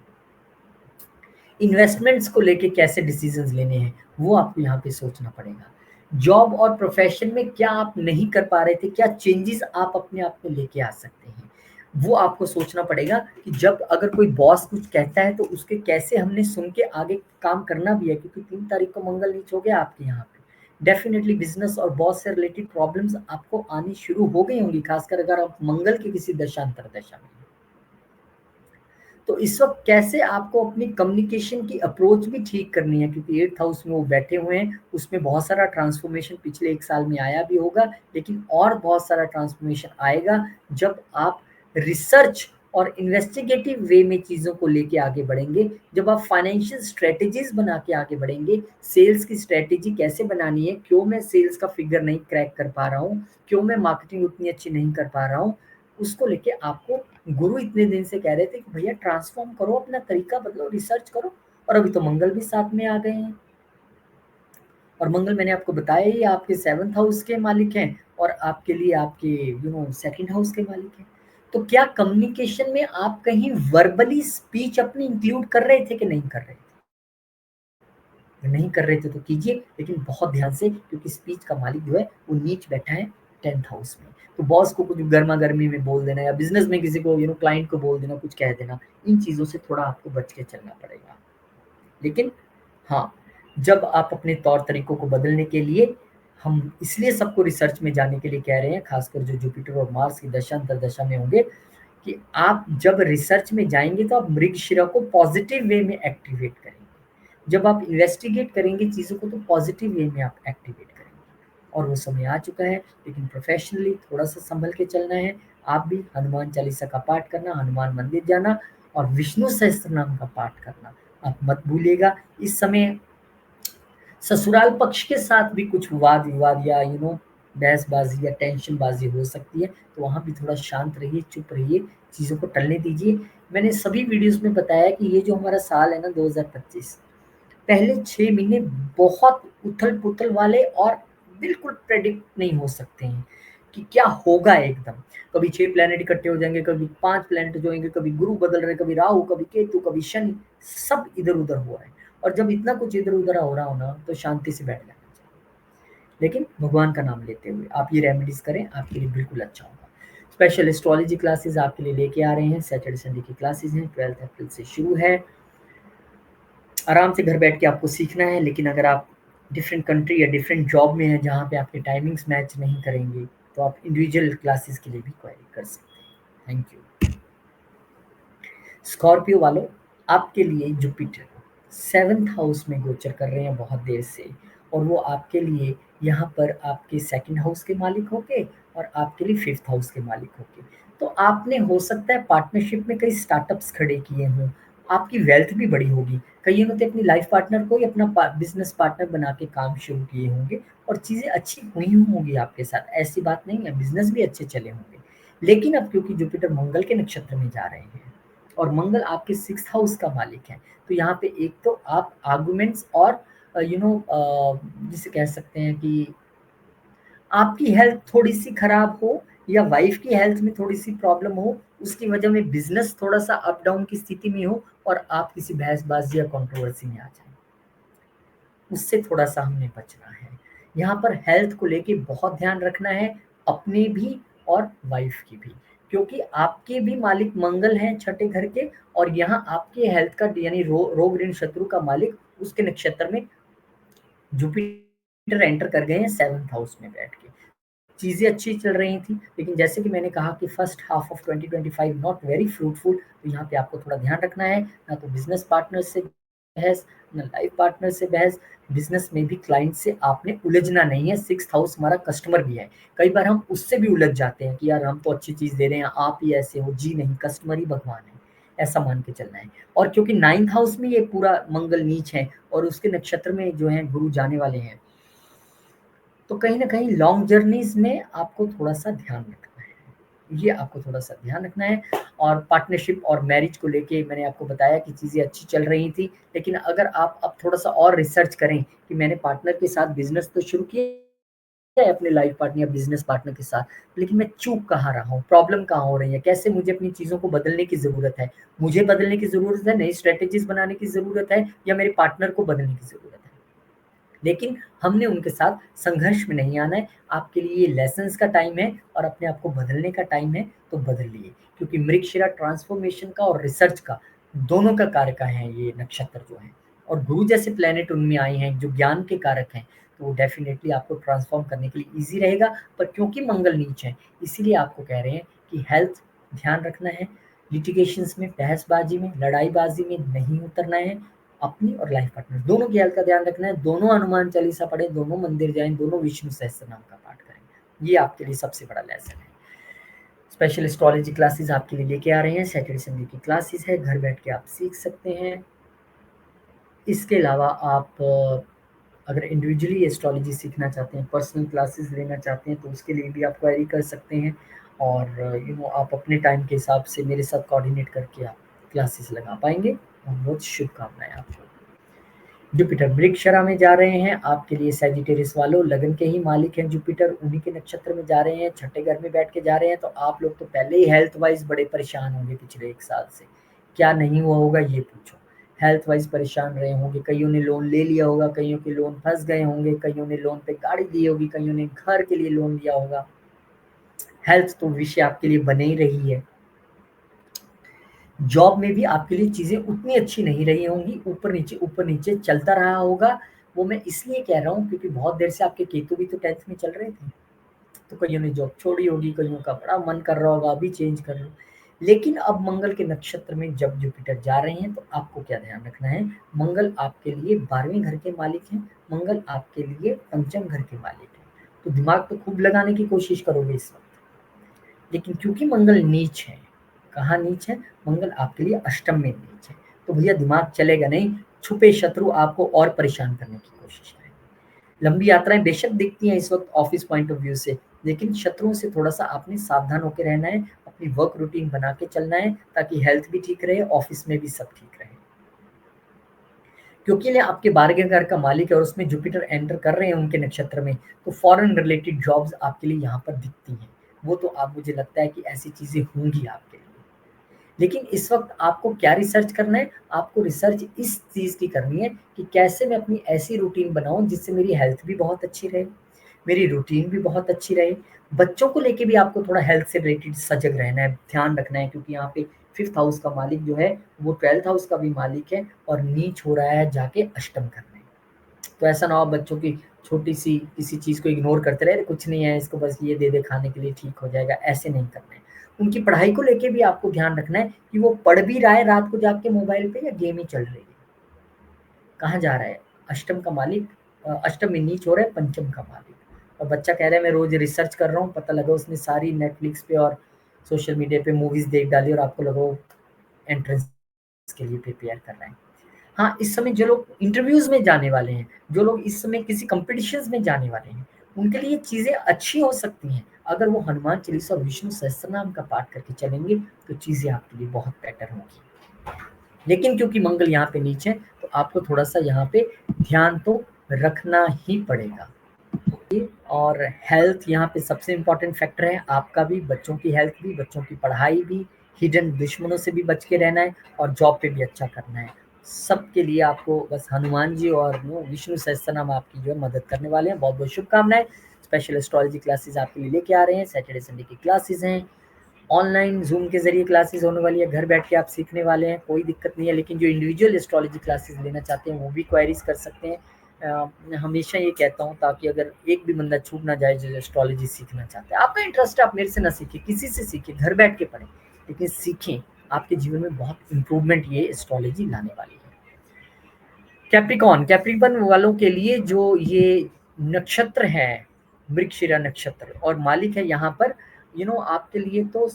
इन्वेस्टमेंट्स को लेके कैसे डिसीजंस लेने हैं, वो आपको यहाँ पे सोचना पड़ेगा। जॉब और प्रोफेशन में क्या आप नहीं कर पा रहे थे, क्या चेंजेस आप अपने आप में लेके आ सकते हैं, वो आपको सोचना पड़ेगा। कि जब अगर कोई बॉस कुछ कहता है तो उसके कैसे हमने सुन के आगे काम करना भी है, क्योंकि 3 तारीख को मंगल नीच हो गया आपके यहाँ पे। डेफिनेटली बिजनेस और बॉस से रिलेटेड प्रॉब्लम्स आपको आनी शुरू हो गई होंगी, खासकर अगर आप मंगल के किसी दशा अंतर दशा में। तो इस वक्त कैसे आपको अपनी कम्युनिकेशन की अप्रोच भी ठीक करनी है, क्योंकि 8th हाउस में वो बैठे हुए हैं, उसमें बहुत सारा ट्रांसफॉर्मेशन पिछले 1 साल में आया भी होगा, लेकिन और बहुत सारा ट्रांसफॉर्मेशन आएगा जब आप रिसर्च और इन्वेस्टिगेटिव वे में चीज़ों को लेके आगे बढ़ेंगे। जब आप फाइनेंशियल स्ट्रेटेजीज बना के आगे बढ़ेंगे, सेल्स की स्ट्रेटेजी कैसे बनानी है, क्यों मैं सेल्स का फिगर नहीं क्रैक कर पा रहा हूँ, क्यों मैं मार्केटिंग उतनी अच्छी नहीं कर पा रहा हूँ, उसको लेके आपको गुरु इतने दिन से कह रहे थे कि भैया ट्रांसफॉर्म करो, अपना तरीका बदलो, रिसर्च करो। और अभी तो मंगल भी साथ में आ गए हैं। और मंगल मैंने आपको बताया ही आपके 7th हाउस के मालिक हैं और आपके लिए आपके 2nd हाउस के मालिक हैं। तो क्या कम्युनिकेशन में आप कहीं वर्बली स्पीच अपनी इंक्लूड कर रहे थे कि नहीं कर रहे थे? नहीं कर रहे थे तो कीजिए, लेकिन बहुत ध्यान से, क्योंकि स्पीच का मालिक जो है वो नीच बैठा है 10th हाउस में। तो बॉस को कुछ गर्मा गर्मी में बोल देना या बिजनेस में किसी को क्लाइंट को बोल देना, कुछ कह देना, इन चीज़ों से थोड़ा आपको बच के चलना पड़ेगा। लेकिन हाँ, जब आप अपने तौर तरीकों को बदलने के लिए, हम इसलिए सबको रिसर्च में जाने के लिए कह रहे हैं, खासकर जो जुपिटर और मार्स की दशा अंतर दशा में होंगे, कि आप जब रिसर्च में जाएंगे तो आप मृगशिरा को पॉजिटिव वे में एक्टिवेट करेंगे। जब आप इन्वेस्टिगेट करेंगे चीज़ों को तो पॉजिटिव वे में आप एक्टिवेट करेंगे। और वो समय आ चुका है, लेकिन प्रोफेशनली थोड़ा-सा सँभल के चलना है। आप भी हनुमान चालीसा का पाठ करना, हनुमान मंदिर जाना और विष्णु सहस्त्रनाम का पाठ करना आप मत भूलिएगा। इस समय ससुराल पक्ष के साथ भी कुछ वाद-विवाद या बहसबाज़ी या टेंशनबाज़ी हो सकती है, तो वहाँ भी थोड़ा शांत रहिए, चुप रहिए, चीज़ों को टलने दीजिए। मैंने सभी वीडियोज़ में बताया कि ये जो हमारा साल है ना 2025, पहले 6 महीने बहुत उथल-पुथल वाले और बिल्कुल प्रेडिक्ट नहीं हो सकते हैं कि क्या होगा एकदम। कभी 6 प्लैनेट इकट्ठे हो जाएँगे, कभी 5 प्लैनेट जो होंगे, कभी गुरु बदल रहे हैं, कभी राहु, कभी केतु, कभी शनि, सब इधर-उधर हो रहा है। और जब इतना कुछ इधर-उधर हो रहा हो ना, तो शांति से बैठ जाना चाहिए। लेकिन भगवान का नाम लेते हुए आप ये रेमेडीज़ करें, आपके लिए बिल्कुल अच्छा होगा। स्पेशल एस्ट्रोलॉजी क्लासेस आपके लिए लेके आ रहे हैं। सैटरडे संडे की क्लासेस हैं, 12 अप्रैल से शुरू है। आराम से घर बैठ के आपको सीखना है, लेकिन अगर आप डिफरेंट कंट्री या डिफरेंट जॉब में हैं जहाँ पे आपके टाइमिंग्स मैच नहीं करेंगे, तो आप इंडिविजुअल क्लासेस के लिए भी क्वेरी कर सकते हैं। Thank you. स्कॉर्पियो वालों, आपके लिए जुपिटर 7th हाउस में गोचर कर रहे हैं बहुत देर से, और वो आपके लिए यहाँ पर आपके 2nd हाउस के मालिक होके और आपके लिए 5th हाउस के मालिक होके। तो आपने हो सकता है पार्टनरशिप में कई स्टार्टअप्स खड़े किए हों, आपकी वेल्थ भी बड़ी होगी। कईयों ने तो अपनी लाइफ पार्टनर को ही अपना बिजनेस पार्टनर बना के काम शुरू किए होंगे और चीज़ें अच्छी हुई होंगी आपके साथ, ऐसी बात नहीं है, बिजनेस भी अच्छे चले होंगे। लेकिन अब क्योंकि जुपिटर मंगल के नक्षत्र में जा रहे हैं और मंगल आपके 6th हाउस का मालिक है, तो यहाँ पे एक तो आप आर्गुमेंट्स और जिसे कह सकते हैं कि आपकी हेल्थ थोड़ी-सी खराब हो या वाइफ की हेल्थ में थोड़ी-सी प्रॉब्लम हो, उसकी वजह में बिज़नेस थोड़ा-सा अप डाउन की स्थिति में हो और आप किसी बहसबाज़ी या कंट्रोवर्सी में आ जाएँ। उससे थोड़ा-सा हमें बचना है। यहाँ पर हेल्थ को लेके बहुत ध्यान रखना है, अपने भी और वाइफ की भी। क्योंकि आपके भी मालिक मंगल हैं छठे घर के, और यहाँ आपके हेल्थ का यानी रोग ऋण शत्रु का मालिक उसके नक्षत्र में जुपिटर एंटर कर गए हैं 7th हाउस में बैठ के। चीज़ें अच्छी चल रही थी, लेकिन जैसे कि मैंने कहा कि first half of 2025 not very fruitful, तो यहाँ पे आपको थोड़ा ध्यान रखना है, ना तो बिजनेस पार्टनर से बहस, ना लाइफ पार्टनर से बहस। बिजनेस में भी क्लाइंट से आपने उलझना नहीं है। 6th हाउस हमारा कस्टमर भी है, कई बार हम उससे भी उलझ जाते हैं कि यार हम तो अच्छी चीज़ दे रहे हैं, आप ही ऐसे हो। जी नहीं, कस्टमर ही भगवान है, ऐसा मान के चलना है। और क्योंकि 9th हाउस में ये पूरा मंगल नीच है और उसके नक्षत्र में जो है गुरु जाने वाले हैं, तो कहीं न कहीं लॉन्ग जर्नीज़ में आपको थोड़ा-सा ध्यान रखना है। ये आपको थोड़ा-सा ध्यान रखना है। और पार्टनरशिप और मैरिज को लेके मैंने आपको बताया कि चीज़ें अच्छी चल रही थी, लेकिन अगर आप अब थोड़ा-सा और रिसर्च करें कि मैंने पार्टनर के साथ बिज़नेस तो शुरू किया है अपने लाइफ पार्टनर या बिज़नेस पार्टनर के साथ, लेकिन मैं चूक कहाँ रहा हूँ, प्रॉब्लम कहाँ हो रही है, कैसे मुझे अपनी चीज़ों को बदलने की ज़रूरत है। मुझे बदलने की ज़रूरत है, नई स्ट्रैटेजीज़ बनाने की ज़रूरत है, या मेरे पार्टनर को बदलने की ज़रूरत है। लेकिन हमने उनके साथ संघर्ष में नहीं आना है। आपके लिए ये लेसन्स का टाइम है और अपने आप को बदलने का टाइम है, तो बदलिए। क्योंकि मृगशिरा ट्रांसफॉर्मेशन का और रिसर्च का, दोनों का कारक है ये नक्षत्र जो है, और गुरु जैसे प्लैनेट उनमें आए हैं जो ज्ञान के कारक हैं, तो वो डेफिनेटली आपको ट्रांसफॉर्म करने के लिए ईज़ी रहेगा। पर क्योंकि मंगल नीच है, इसीलिए आपको कह रहे हैं कि हेल्थ ध्यान रखना है, लिटिगेशंस में, बहसबाजी में, लड़ाईबाजी में नहीं उतरना है। अपनी और लाइफ पार्टनर दोनों की हेल्थ का ध्यान रखना है, दोनों हनुमान चालीसा पढ़ें, दोनों मंदिर जाएँ, दोनों विष्णु सहस्त्रनाम का पाठ करें। ये आपके लिए सबसे बड़ा लेसन है। स्पेशल एस्ट्रोलॉजी क्लासेस आपके लिए लेके आ रहे हैं, सैटरडे संडे की क्लासेस है, घर बैठ के आप सीख सकते हैं। इसके अलावा आप अगर इंडिविजुअली एस्ट्रोलॉजी सीखना चाहते हैं, पर्सनल क्लासेस लेना चाहते हैं, तो उसके लिए भी आप क्वेरी कर सकते हैं। और आप अपने टाइम के हिसाब से मेरे साथ कोऑर्डिनेट करके आप क्लासेस लगा पाएँगे। बहुत शुभकामनाएँ आपको। जुपिटर वृक्षरा में जा रहे हैं, आपके लिए सैजिटेरियस वालों, लगन के ही मालिक हैं जुपिटर, उन्हीं के नक्षत्र में जा रहे हैं, छठे घर में बैठ के जा रहे हैं, तो आप लोग तो पहले ही हेल्थ वाइज बड़े परेशान होंगे पिछले 1 साल से। क्या नहीं हुआ होगा ये पूछो। हेल्थ वाइज परेशान रहे होंगे, कईयों ने लोन ले लिया होगा, कईयों के लोन फंस गए होंगे, कईयों ने लोन पे गाड़ी ली होगी, कईयों ने घर के लिए लोन लिया होगा। हेल्थ तो विषय आपके लिए बने ही रही है। जॉब में भी आपके लिए चीज़ें उतनी अच्छी नहीं रही होंगी, ऊपर नीचे चलता रहा होगा। वो मैं इसलिए कह रहा हूँ क्योंकि बहुत देर से आपके केतु भी तो 10th में चल रहे थे। तो कईयों ने जॉब छोड़ी होगी, कईयों का बड़ा मन कर रहा होगा अभी चेंज कर लो। लेकिन अब मंगल के नक्षत्र में जब जुपिटर जा रहे हैं, तो आपको क्या ध्यान रखना है, मंगल आपके लिए 12वें घर के मालिक हैं, मंगल आपके लिए पंचम घर के मालिक हैं। तो दिमाग तो खूब लगाने की कोशिश करोगे इस वक़्त। लेकिन क्योंकि मंगल नीच है, कहाँ नीच है? मंगल आपके लिए अष्टम में नीच है, तो भैया दिमाग चलेगा नहीं, छुपे शत्रु आपको और परेशान करने की कोशिश करेंगे। लंबी यात्राएँ बेशक दिखती हैं इस वक़्त ऑफ़िस पॉइंट ऑफ व्यू से, लेकिन शत्रुओं से थोड़ा-सा आपने सावधान होके रहना है, अपनी वर्क रूटीन बना के चलना है, ताकि हेल्थ भी ठीक रहे, ऑफ़िस में भी सब ठीक रहे। क्योंकि ये आपके 12वें घर का मालिक है और उसमें जुपिटर एंटर कर रहे हैं उनके नक्षत्र में, तो फॉरेन रिलेटेड जॉब्स आपके लिए यहाँ पर दिखती हैं। वो तो आप, मुझे लगता है कि ऐसी चीज़ें होंगी आपके लिए। लेकिन इस वक़्त आपको क्या रिसर्च करना है? आपको रिसर्च इस चीज़ की करनी है कि कैसे मैं अपनी ऐसी रूटीन बनाऊँ जिससे मेरी हेल्थ भी बहुत अच्छी रहे, मेरी रूटीन भी बहुत अच्छी रहे। बच्चों को लेके भी आपको थोड़ा हेल्थ से रिलेटेड सजग रहना है, ध्यान रखना है, क्योंकि यहाँ पे 5th हाउस का मालिक जो है वो 12th हाउस का भी मालिक है और नीच हो रहा है जाके अष्टम घर में। तो ऐसा ना हो बच्चों की छोटी-सी किसी चीज़ को इग्नोर करते रहे, कुछ नहीं है इसको बस ये दे दे खाने के लिए ठीक हो जाएगा, ऐसे नहीं करना है। उनकी पढ़ाई को लेके भी आपको ध्यान रखना है कि वो पढ़ भी रहा है रात को जाग के मोबाइल पे या गेम ही चल रही है। कहाँ जा रहा है? अष्टम का मालिक अष्टम में नीच हो रहा है, पंचम का मालिक। और बच्चा कह रहा है मैं रोज़ रिसर्च कर रहा हूँ, पता लगा उसने सारी नेटफ्लिक्स पे और सोशल मीडिया पे मूवीज़ देख डाली और आपको लगा वो एंट्रेंस के लिए प्रिपेयर कर रहा है। हाँ, इस समय जो लोग इंटरव्यूज़ में जाने वाले हैं, जो लोग इस समय किसी कॉम्पिटिशन्स में जाने वाले हैं, उनके लिए चीज़ें अच्छी हो सकती हैं। अगर वो हनुमान चालीसा और विष्णु सहस्त्रनाम का पाठ करके चलेंगे, तो चीज़ें आपके लिए बहुत बेटर होंगी। लेकिन क्योंकि मंगल यहाँ पे नीचे है, तो आपको थोड़ा-सा यहाँ पे ध्यान तो रखना ही पड़ेगा। और हेल्थ यहाँ पे सबसे इम्पोर्टेंट फैक्टर है, आपका भी, बच्चों की हेल्थ भी, बच्चों की पढ़ाई भी, हिडन दुश्मनों से भी बच के रहना है और जॉब पे भी अच्छा करना है। सबके लिए आपको बस हनुमान जी और विष्णु सहस्त्रनाम आपकी जो है मदद करने वाले हैं। बहुत-बहुत शुभकामनाएँ। स्पेशल एस्ट्रोलॉजी क्लासेस आपके लिए लेके आ रहे हैं, सैटरडे संडे की क्लासेस हैं। ऑनलाइन ज़ूम के ज़रिए क्लासेस होने वाली है, घर बैठ के आप सीखने वाले हैं, कोई दिक्कत नहीं है। लेकिन जो इंडिविजुअल एस्ट्रोलॉजी क्लासेस लेना चाहते हैं, वो भी क्वेरीज़ कर सकते हैं। मैं हमेशा ये कहता हूँ ताकि अगर एक भी बंदा छूट ना जाए जो एस्ट्रोलॉजी सीखना चाहता है। आपका इंटरेस्ट है, आप मेरे से ना सीखें, किसी से सीखें, घर बैठ के पढ़ें, लेकिन सीखें। आपके जीवन में बहुत इम्प्रूवमेंट ये एस्ट्रोलॉजी लाने वाली है। कैप्रिकॉन वालों के लिए जो ये नक्षत्र है, मृगशिरा नक्षत्र और मालिक है यहाँ पर आपके लिए तो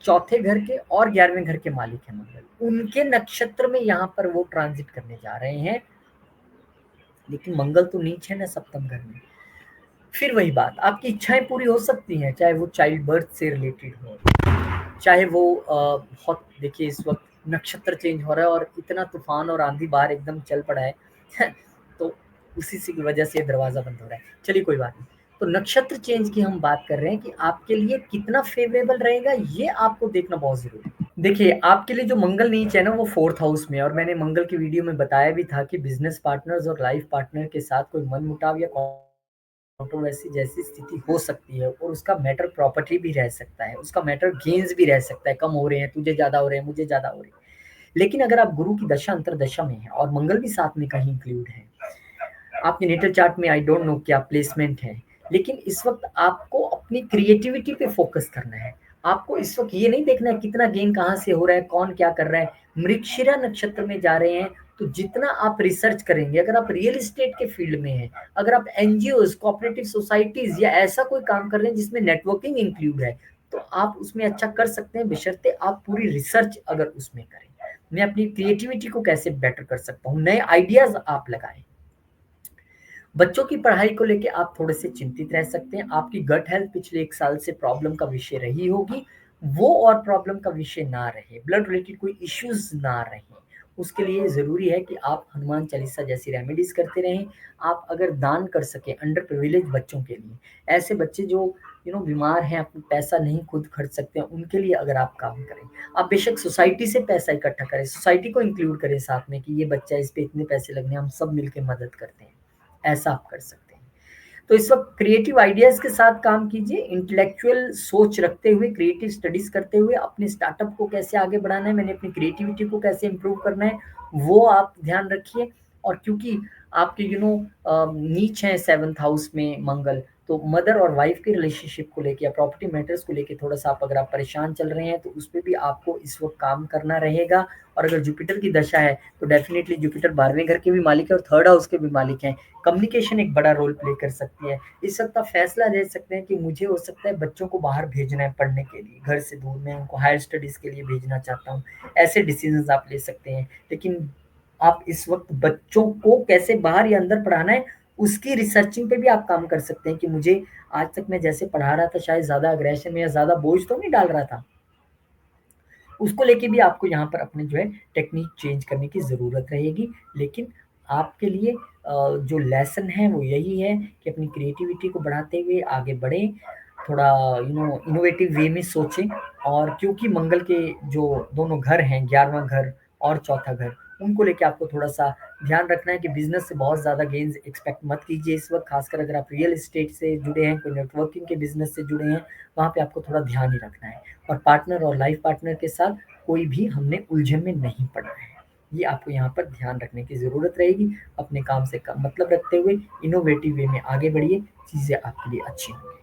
चौथे घर के और 11वें घर के मालिक हैं मंगल। उनके नक्षत्र में यहाँ पर वो ट्रांजिट करने जा रहे हैं, लेकिन मंगल तो नीच है ना सप्तम घर में। फिर वही बात, आपकी इच्छाएं पूरी हो सकती हैं, चाहे वो चाइल्ड बर्थ से रिलेटेड हो, चाहे वो बहुत देखिए इस वक्त नक्षत्र चेंज हो रहा है और इतना तूफान और आंधी बाहर एकदम चल पड़ा है तो उसी से की वजह से दरवाजा बंद हो रहा है। चलिए कोई बात नहीं। तो नक्षत्र चेंज की हम बात कर रहे हैं कि आपके लिए कितना फेवरेबल रहेगा, ये आपको देखना बहुत जरूरी है। देखिए, आपके लिए जो मंगल नीच है ना वो 4th हाउस में है और मैंने मंगल की वीडियो में बताया भी था कि बिज़नेस पार्टनर्स और लाइफ पार्टनर के साथ कोई मनमुटाव या कंट्रोवर्सी जैसी स्थिति हो सकती है और उसका मैटर प्रॉपर्टी भी रह सकता है, उसका मैटर गेन्स भी रह सकता है, कम हो रहे हैं, तुझे ज़्यादा हो रहे हैं, मुझे ज़्यादा हो रहे हैं। लेकिन अगर आप गुरु की दशा अंतर्दशा में हैं और मंगल भी साथ में कहीं इंक्लूड है, आपके नेटल चार्ट में आई डोंट नो क्या प्लेसमेंट है, लेकिन इस वक्त आपको अपनी क्रिएटिविटी पे फोकस करना है। आपको इस वक्त ये नहीं देखना है कितना गेन कहाँ से हो रहा है, कौन क्या कर रहा है। मृगशिरा नक्षत्र में जा रहे हैं, तो जितना आप रिसर्च करेंगे, अगर आप रियल एस्टेट के फील्ड में हैं, अगर आप एनजीओ कोऑपरेटिव सोसाइटीज या ऐसा कोई काम कर रहे हैं जिसमें नेटवर्किंग इंक्लूड है, तो आप उसमें अच्छा कर सकते हैं, बशर्ते आप पूरी रिसर्च अगर उसमें करें। मैं अपनी क्रिएटिविटी को कैसे बेटर कर सकता हूँ, नए आइडियाज आप लगाएं। बच्चों की पढ़ाई को लेके आप थोड़े से चिंतित रह सकते हैं। आपकी गट हेल्थ पिछले 1 साल से प्रॉब्लम का विषय रही होगी, वो और प्रॉब्लम का विषय ना रहे, ब्लड रिलेटेड कोई इश्यूज़ ना रहें। उसके लिए ज़रूरी है कि आप हनुमान चालीसा जैसी रेमेडीज़ करते रहें। आप अगर दान कर सकें अंडर प्रिविलेज्ड बच्चों के लिए, ऐसे बच्चे जो बीमार हैं, अपना पैसा नहीं खुद खर्च सकते हैं, उनके लिए अगर आप काम करें। आप बेशक सोसाइटी से पैसा इकट्ठा करें, सोसाइटी को इंक्लूड करें साथ में कि ये बच्चा, इस पे इतने पैसे लगने हैं, हम सब मिलके मदद करते हैं। ऐसा आप कर सकते हैं। तो इस वक्त क्रिएटिव आइडियाज के साथ काम कीजिए, इंटेलेक्चुअल सोच रखते हुए, क्रिएटिव स्टडीज करते हुए अपने स्टार्टअप को कैसे आगे बढ़ाना है, मैंने अपनी क्रिएटिविटी को कैसे इंप्रूव करना है, वो आप ध्यान रखिए। और क्योंकि आपके नीच है 7th हाउस में मंगल, तो मदर और वाइफ के रिलेशनशिप को लेके या प्रॉपर्टी मैटर्स को लेके थोड़ा सा आप अगर आप परेशान चल रहे हैं, तो उस पर भी आपको इस वक्त काम करना रहेगा। और अगर जुपिटर की दशा है, तो डेफिनेटली जुपिटर 12वें घर के भी मालिक है और 3rd हाउस के भी मालिक हैं। कम्युनिकेशन एक बड़ा रोल प्ले कर सकती है। इस वक्त आप फैसला ले सकते हैं कि मुझे हो सकता है बच्चों को बाहर भेजना है पढ़ने के लिए, घर से दूर, मैं उनको हायर स्टडीज़ के लिए भेजना चाहता हूँ। ऐसे डिसीजंस आप ले सकते हैं। लेकिन आप इस वक्त बच्चों को कैसे बाहर या अंदर पढ़ाना है, उसकी रिसर्चिंग पे भी आप काम कर सकते हैं कि मुझे आज तक मैं जैसे पढ़ा रहा था, शायद ज़्यादा अग्रेशन में या ज़्यादा बोझ तो नहीं डाल रहा था। उसको लेके भी आपको यहाँ पर अपने जो है टेक्नीक चेंज करने की ज़रूरत रहेगी। लेकिन आपके लिए जो लेसन है वो यही है कि अपनी क्रिएटिविटी को बढ़ाते हुए आगे बढ़ें, थोड़ा इनोवेटिव वे में सोचें। और क्योंकि मंगल के जो दोनों घर हैं, 11वां घर और चौथा घर, उनको लेके आपको थोड़ा-सा ध्यान रखना है कि बिज़नेस से बहुत ज़्यादा गेन्स एक्सपेक्ट मत कीजिए इस वक़्त, ख़ासकर अगर आप रियल एस्टेट से जुड़े हैं, कोई नेटवर्किंग के बिज़नेस से जुड़े हैं, वहाँ पे आपको थोड़ा ध्यान ही रखना है। और पार्टनर और लाइफ़ पार्टनर के साथ कोई भी हमने उलझन में नहीं पड़ना है। ये आपको यहाँ पर ध्यान रखने की ज़रूरत रहेगी। अपने काम से कम मतलब रखते हुए इनोवेटिव वे में आगे बढ़िए, चीज़ें आपके लिए अच्छी होंगी।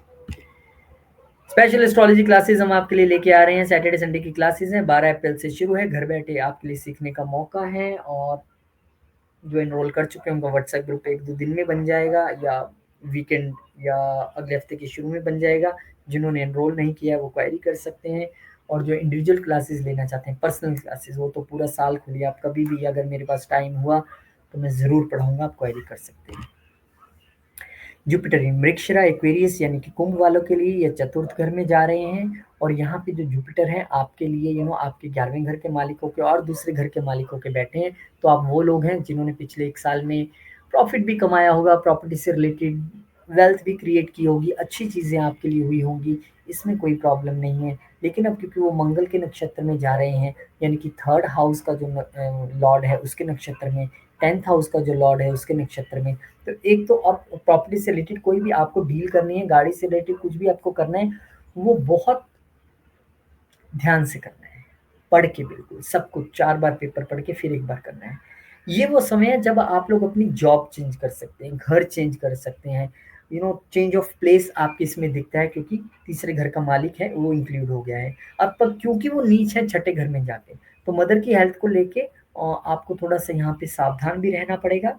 स्पेशल एस्ट्रोलॉजी क्लासेस हम आपके लिए लेके आ रहे हैं। सैटरडे संडे की क्लासेस हैं, 12 अप्रैल से शुरू है। घर बैठे आपके लिए सीखने का मौका है, और जो एनरोल कर चुके हैं उनका व्हाट्सएप ग्रुप 1-2 दिन में बन जाएगा, या वीकेंड या अगले हफ्ते के शुरू में बन जाएगा। जिन्होंने एनरोल नहीं किया है वो क्वेरी कर सकते हैं, और जो इंडिविजुअल क्लासेस लेना चाहते हैं, पर्सनल क्लासेस, वो तो पूरा साल खुली है। आप कभी भी अगर मेरे पास टाइम हुआ तो मैं ज़रूर पढ़ाऊँगा, आप क्वेरी कर सकते हैं। जुपिटर मृगशिरा एक्वेरियस यानी कि कुंभ वालों के लिए ये चतुर्थ घर में जा रहे हैं, और यहाँ पे जो जुपिटर है आपके लिए आपके 11वें घर के मालिकों के और दूसरे घर के मालिकों के बैठे हैं। तो आप वो लोग हैं जिन्होंने पिछले 1 साल में प्रॉफ़िट भी कमाया होगा, प्रॉपर्टी से रिलेटेड वेल्थ भी क्रिएट की होगी, अच्छी चीज़ें आपके लिए हुई होंगी, इसमें कोई प्रॉब्लम नहीं है। लेकिन अब क्योंकि वो मंगल के नक्षत्र में जा रहे हैं, यानी कि 3rd हाउस का जो लॉर्ड है उसके नक्षत्र में, 10th हाउस का जो लॉर्ड है उसके नक्षत्र में, तो एक तो अब प्रॉपर्टी से रिलेटेड कोई भी आपको डील करनी है, गाड़ी से रिलेटेड कुछ भी आपको करना है, वो बहुत ध्यान से करना है। पढ़ के बिल्कुल सब कुछ 4 बार पेपर पढ़ के फिर 1 बार करना है। ये वो समय है जब आप लोग अपनी जॉब चेंज कर सकते हैं, घर चेंज कर सकते हैं। चेंज ऑफ प्लेस आपके इसमें दिखता है, क्योंकि तीसरे घर का मालिक है वो इंक्लूड हो गया है। अब तक क्योंकि वो नीच है छठे घर में जाके, तो मदर की हेल्थ को लेके आपको थोड़ा-सा यहाँ पे सावधान भी रहना पड़ेगा,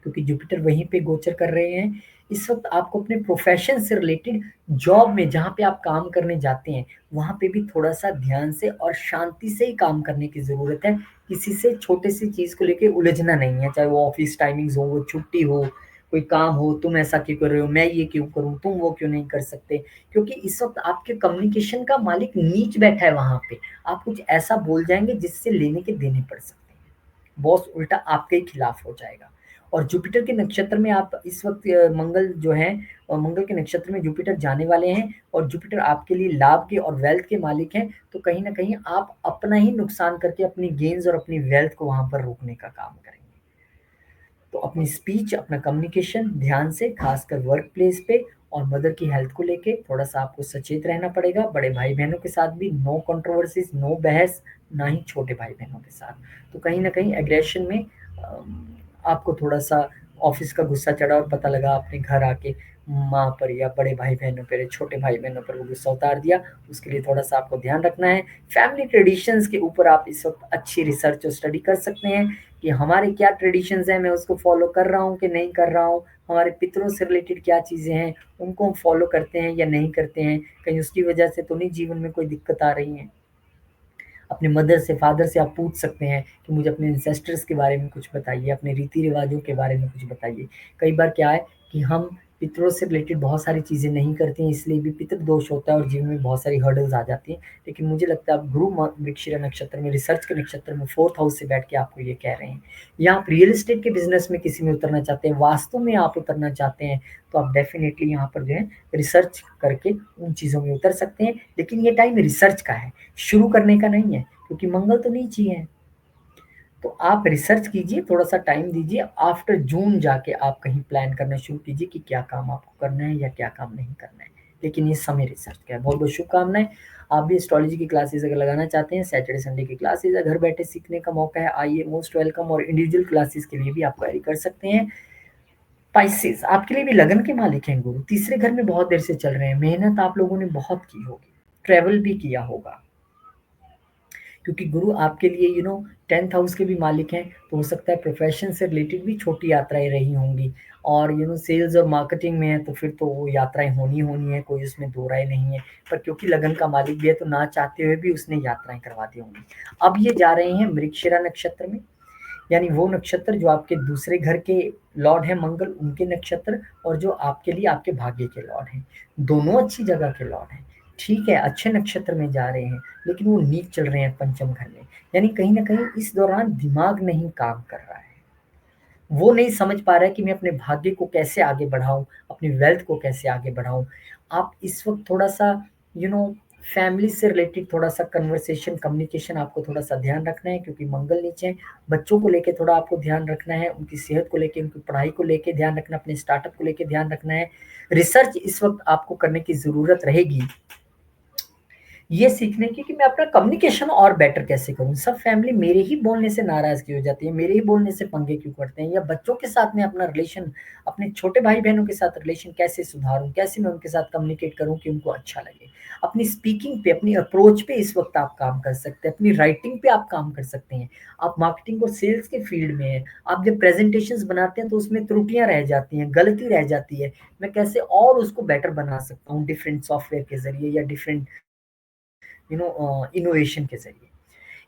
क्योंकि जुपिटर वहीं पे गोचर कर रहे हैं। इस वक़्त आपको अपने प्रोफ़ेशन से रिलेटेड जॉब में जहाँ पे आप काम करने जाते हैं, वहाँ पे भी थोड़ा-सा ध्यान से और शांति से ही काम करने की ज़रूरत है। किसी से छोटे-सी चीज़ को लेके उलझना नहीं है, चाहे वो ऑफ़िस टाइमिंग्स हो, वो छुट्टी हो, कोई काम हो, तुम ऐसा क्यों कर रहे हो, मैं ये क्यों करूँ, तुम वो क्यों नहीं कर सकते? क्योंकि इस वक़्त आपके कम्युनिकेशन का मालिक नीच बैठा है वहाँ पे। आप कुछ ऐसा बोल जाएँगे जिससे लेने के देने पड़ सकते हैं। बॉस उल्टा आपके ही खिलाफ हो जाएगा। और जुपिटर के नक्षत्र में आप इस वक़्त मंगल जो हैं, मंगल के नक्षत्र में जुपिटर जाने वाले हैं, और जुपिटर आपके लिए लाभ के और वेल्थ के मालिक हैं, तो कहीं न कहीं आप अपना ही नुकसान करके अपनी गेन्स और अपनी वेल्थ को वहाँ पर रोकने का काम करेंगे। तो अपनी स्पीच, अपना कम्युनिकेशन ध्यान से, खासकर वर्क प्लेस पे, और मदर की हेल्थ को लेके थोड़ा-सा आपको सचेत रहना पड़ेगा। बड़े भाई-बहनों के साथ भी नो कंट्रोवर्सीज़, नो बहस, ना ही छोटे भाई-बहनों के साथ। तो कहीं न कहीं एग्रेशन में आपको थोड़ा-सा ऑफ़िस का गुस्सा चढ़ा और पता लगा आपने घर आके माँ पर या बड़े भाई-बहनों पर या छोटे भाई-बहनों पर वो गुस्सा उतार दिया, उसके लिए थोड़ा-सा आपको ध्यान रखना है। फैमिली ट्रेडिशंस के ऊपर आप इस वक़्त अच्छी रिसर्च और स्टडी कर सकते हैं कि हमारे क्या ट्रेडिशंस हैं, मैं उसको फ़ॉलो कर रहा हूँ कि नहीं कर रहा हूँ, हमारे पितरों से रिलेटेड क्या चीज़ें हैं, उनको हम फ़ॉलो करते हैं या नहीं करते हैं, कहीं उसकी वजह से तो नहीं जीवन में कोई दिक्कत आ रही है। अपने मदर से, फादर से आप पूछ सकते हैं कि मुझे अपने एंसेस्टर्स के बारे में कुछ बताइए, अपने रीति-रिवाज़ों के बारे में कुछ बताइए। कई बार क्या है कि हम पितरों से रिलेटेड बहुत सारी चीज़ें नहीं करते हैं, इसलिए भी पितृ दोष होता है और जीवन में बहुत सारी हर्डल्स आ जाती हैं। लेकिन मुझे लगता है आप गुरु मृगशिरा नक्षत्र में, रिसर्च के नक्षत्र में 4th हाउस से बैठ के आपको ये कह रहे हैं। या आप रियल एस्टेट के बिज़नेस में किसी में उतरना चाहते हैं, वास्तु में आप उतरना चाहते हैं, तो आप डेफ़िनिटली यहाँ पर जो है रिसर्च करके उन चीज़ों में उतर सकते हैं। लेकिन ये टाइम रिसर्च का है, शुरू करने का नहीं है, क्योंकि मंगल तो नीच ही है। तो आप रिसर्च कीजिए, थोड़ा-सा टाइम दीजिए, आफ्टर जून जाके आप कहीं प्लान करना शुरू कीजिए कि क्या काम आपको करना है या क्या काम नहीं करना है। लेकिन ये समय रिसर्च का है। बहुत-बहुत शुभकामनाएँ। आप भी एस्ट्रोलॉजी की क्लासेस अगर लगाना चाहते हैं, सैटरडे संडे की क्लासेस है, घर बैठे सीखने का मौका है, आइए, मोस्ट वेलकम। और इंडिविजुअल क्लासेस के लिए भी आप क्वेरी कर सकते हैं। स्पाइसेस आपके लिए भी लगन के मालिक हैं गुरु, तीसरे घर में बहुत देर से चल रहे हैं, मेहनत आप लोगों ने बहुत की होगी, ट्रैवल भी किया होगा, क्योंकि गुरु आपके लिए 10th हाउस के भी मालिक हैं, तो हो सकता है प्रोफेशन से रिलेटेड भी छोटी यात्राएँ रही होंगी, और सेल्स और मार्केटिंग में है तो फिर तो वो यात्राएँ होनी है, कोई उसमें दो राय नहीं है। पर क्योंकि लगन का मालिक भी है, तो ना चाहते हुए भी उसने यात्राएँ करवा दी होंगी। अब ये जा रहे हैं मृगशिरा नक्षत्र में, यानी वो नक्षत्र जो आपके दूसरे घर के लॉर्ड हैं मंगल, उनके नक्षत्र, और जो आपके लिए आपके भाग्य के लॉर्ड हैं। दोनों अच्छी जगह के लॉर्ड हैं। ठीक है, अच्छे नक्षत्र में जा रहे हैं, लेकिन वो नीच चल रहे हैं पंचम घर में। यानी कहीं न कहीं इस दौरान दिमाग नहीं काम कर रहा है। वो नहीं समझ पा रहा है कि मैं अपने भाग्य को कैसे आगे बढ़ाऊँ, अपनी वेल्थ को कैसे आगे बढ़ाऊँ। आप इस वक़्त थोड़ा-सा यू नो फैमिली से रिलेटेड थोड़ा-सा कन्वर्सेशन, कम्युनिकेशन आपको थोड़ा-सा ध्यान रखना है क्योंकि मंगल नीचे है। बच्चों को लेके थोड़ा आपको ध्यान रखना है, उनकी सेहत को लेके, उनकी पढ़ाई को लेके ध्यान रखना, अपने स्टार्टअप को लेके ध्यान रखना है। रिसर्च इस वक़्त आपको करने की ज़रूरत रहेगी ये सीखने की कि मैं अपना कम्युनिकेशन और बेटर कैसे करूँ। सब फैमिली मेरे ही बोलने से नाराज़ क्यों हो जाती है, मेरे ही बोलने से पंगे क्यों करते हैं या बच्चों के साथ में अपना रिलेशन, अपने छोटे भाई-बहनों के साथ रिलेशन कैसे सुधारूँ, कैसे मैं उनके साथ कम्युनिकेट करूँ कि उनको अच्छा लगे। अपनी स्पीकिंग पे, अपनी अप्रोच पे इस वक़्त आप काम कर सकते हैं, अपनी राइटिंग पे आप काम कर सकते हैं। आप मार्केटिंग और सेल्स के फील्ड में हैं, आप जब प्रेज़ेंटेशंस बनाते हैं तो उसमें त्रुटियाँ रह जाती हैं, गलती रह जाती है। मैं कैसे और उसको बेटर बना सकता हूँ डिफरेंट सॉफ्टवेयर के ज़रिए या डिफरेंट इनोवेशन के ज़रिए।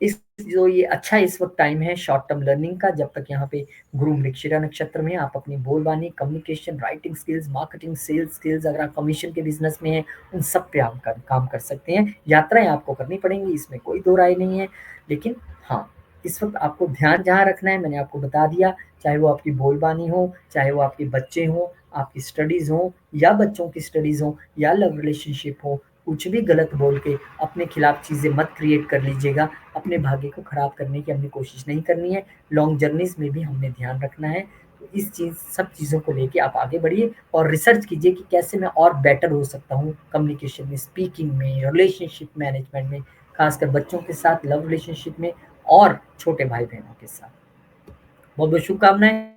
इस जो ये अच्छा इस वक़्त टाइम है शॉर्ट टर्म लर्निंग का जब तक यहाँ पे गुरु मृगशिरा नक्षत्र में आप अपनी बोलबानी, communication, writing skills, marketing, sales skills अगर आप कमीशन के बिज़नेस में हैं, उन सब पे आप काम कर सकते हैं। यात्राएँ आपको करनी पड़ेंगी, इसमें कोई दो राय नहीं है। लेकिन हाँ, इस वक़्त आपको ध्यान जहाँ रखना है मैंने आपको बता दिया, चाहे वो आपकी बोलबानी हो, चाहे वो आपके बच्चे हों, आपकी स्टडीज़ हों या बच्चों की स्टडीज़ हों या लव रिलेशनशिप हो, कुछ भी गलत बोल के अपने खिलाफ चीज़ें मत क्रिएट कर लीजिएगा। अपने भाग्य को खराब करने की हमने कोशिश नहीं करनी है। लॉन्ग जर्नीज़ में भी हमने ध्यान रखना है। तो इस सब चीज़ों को लेके आप आगे बढ़िए और रिसर्च कीजिए कि कैसे मैं और बेटर हो सकता हूँ कम्युनिकेशन में, स्पीकिंग में, रिलेशनशिप मैनेजमेंट में, खासकर बच्चों के साथ, लव रिलेशनशिप में और छोटे भाई-बहनों के साथ। बहुत-बहुत शुभकामनाएँ।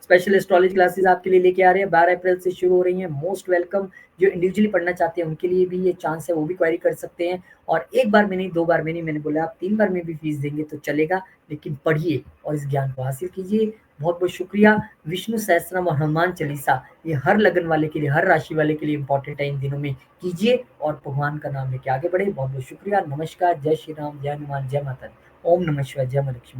स्पेशल एस्ट्रोलॉजी क्लासेस आपके लिए लेके आ रहे हैं 12 अप्रैल से शुरू हो रही हैं। Most welcome. जो इंडिविजुअली पढ़ना चाहते हैं उनके लिए भी ये चांस है, वो भी क्वेरी कर सकते हैं और एक बार में नहीं, 2 बार में नहीं, मैंने बोला आप 3 बार में भी फीस देंगे तो चलेगा, लेकिन पढ़िए और इस ज्ञान को हासिल कीजिए। बहुत-बहुत शुक्रिया। विष्णु सहस्त्रनाम और हनुमान चालीसा ये हर लगन वाले के लिए, हर राशि वाले के लिए इम्पोर्टेंट है, इन दिनों में कीजिए और भगवान का नाम लेके आगे बढ़े। बहुत-बहुत शुक्रिया। नमस्कार, जय श्री राम, जय हनुमान, जय माता दी। ओम नमः शिवाय, जय माँ लक्ष्मी।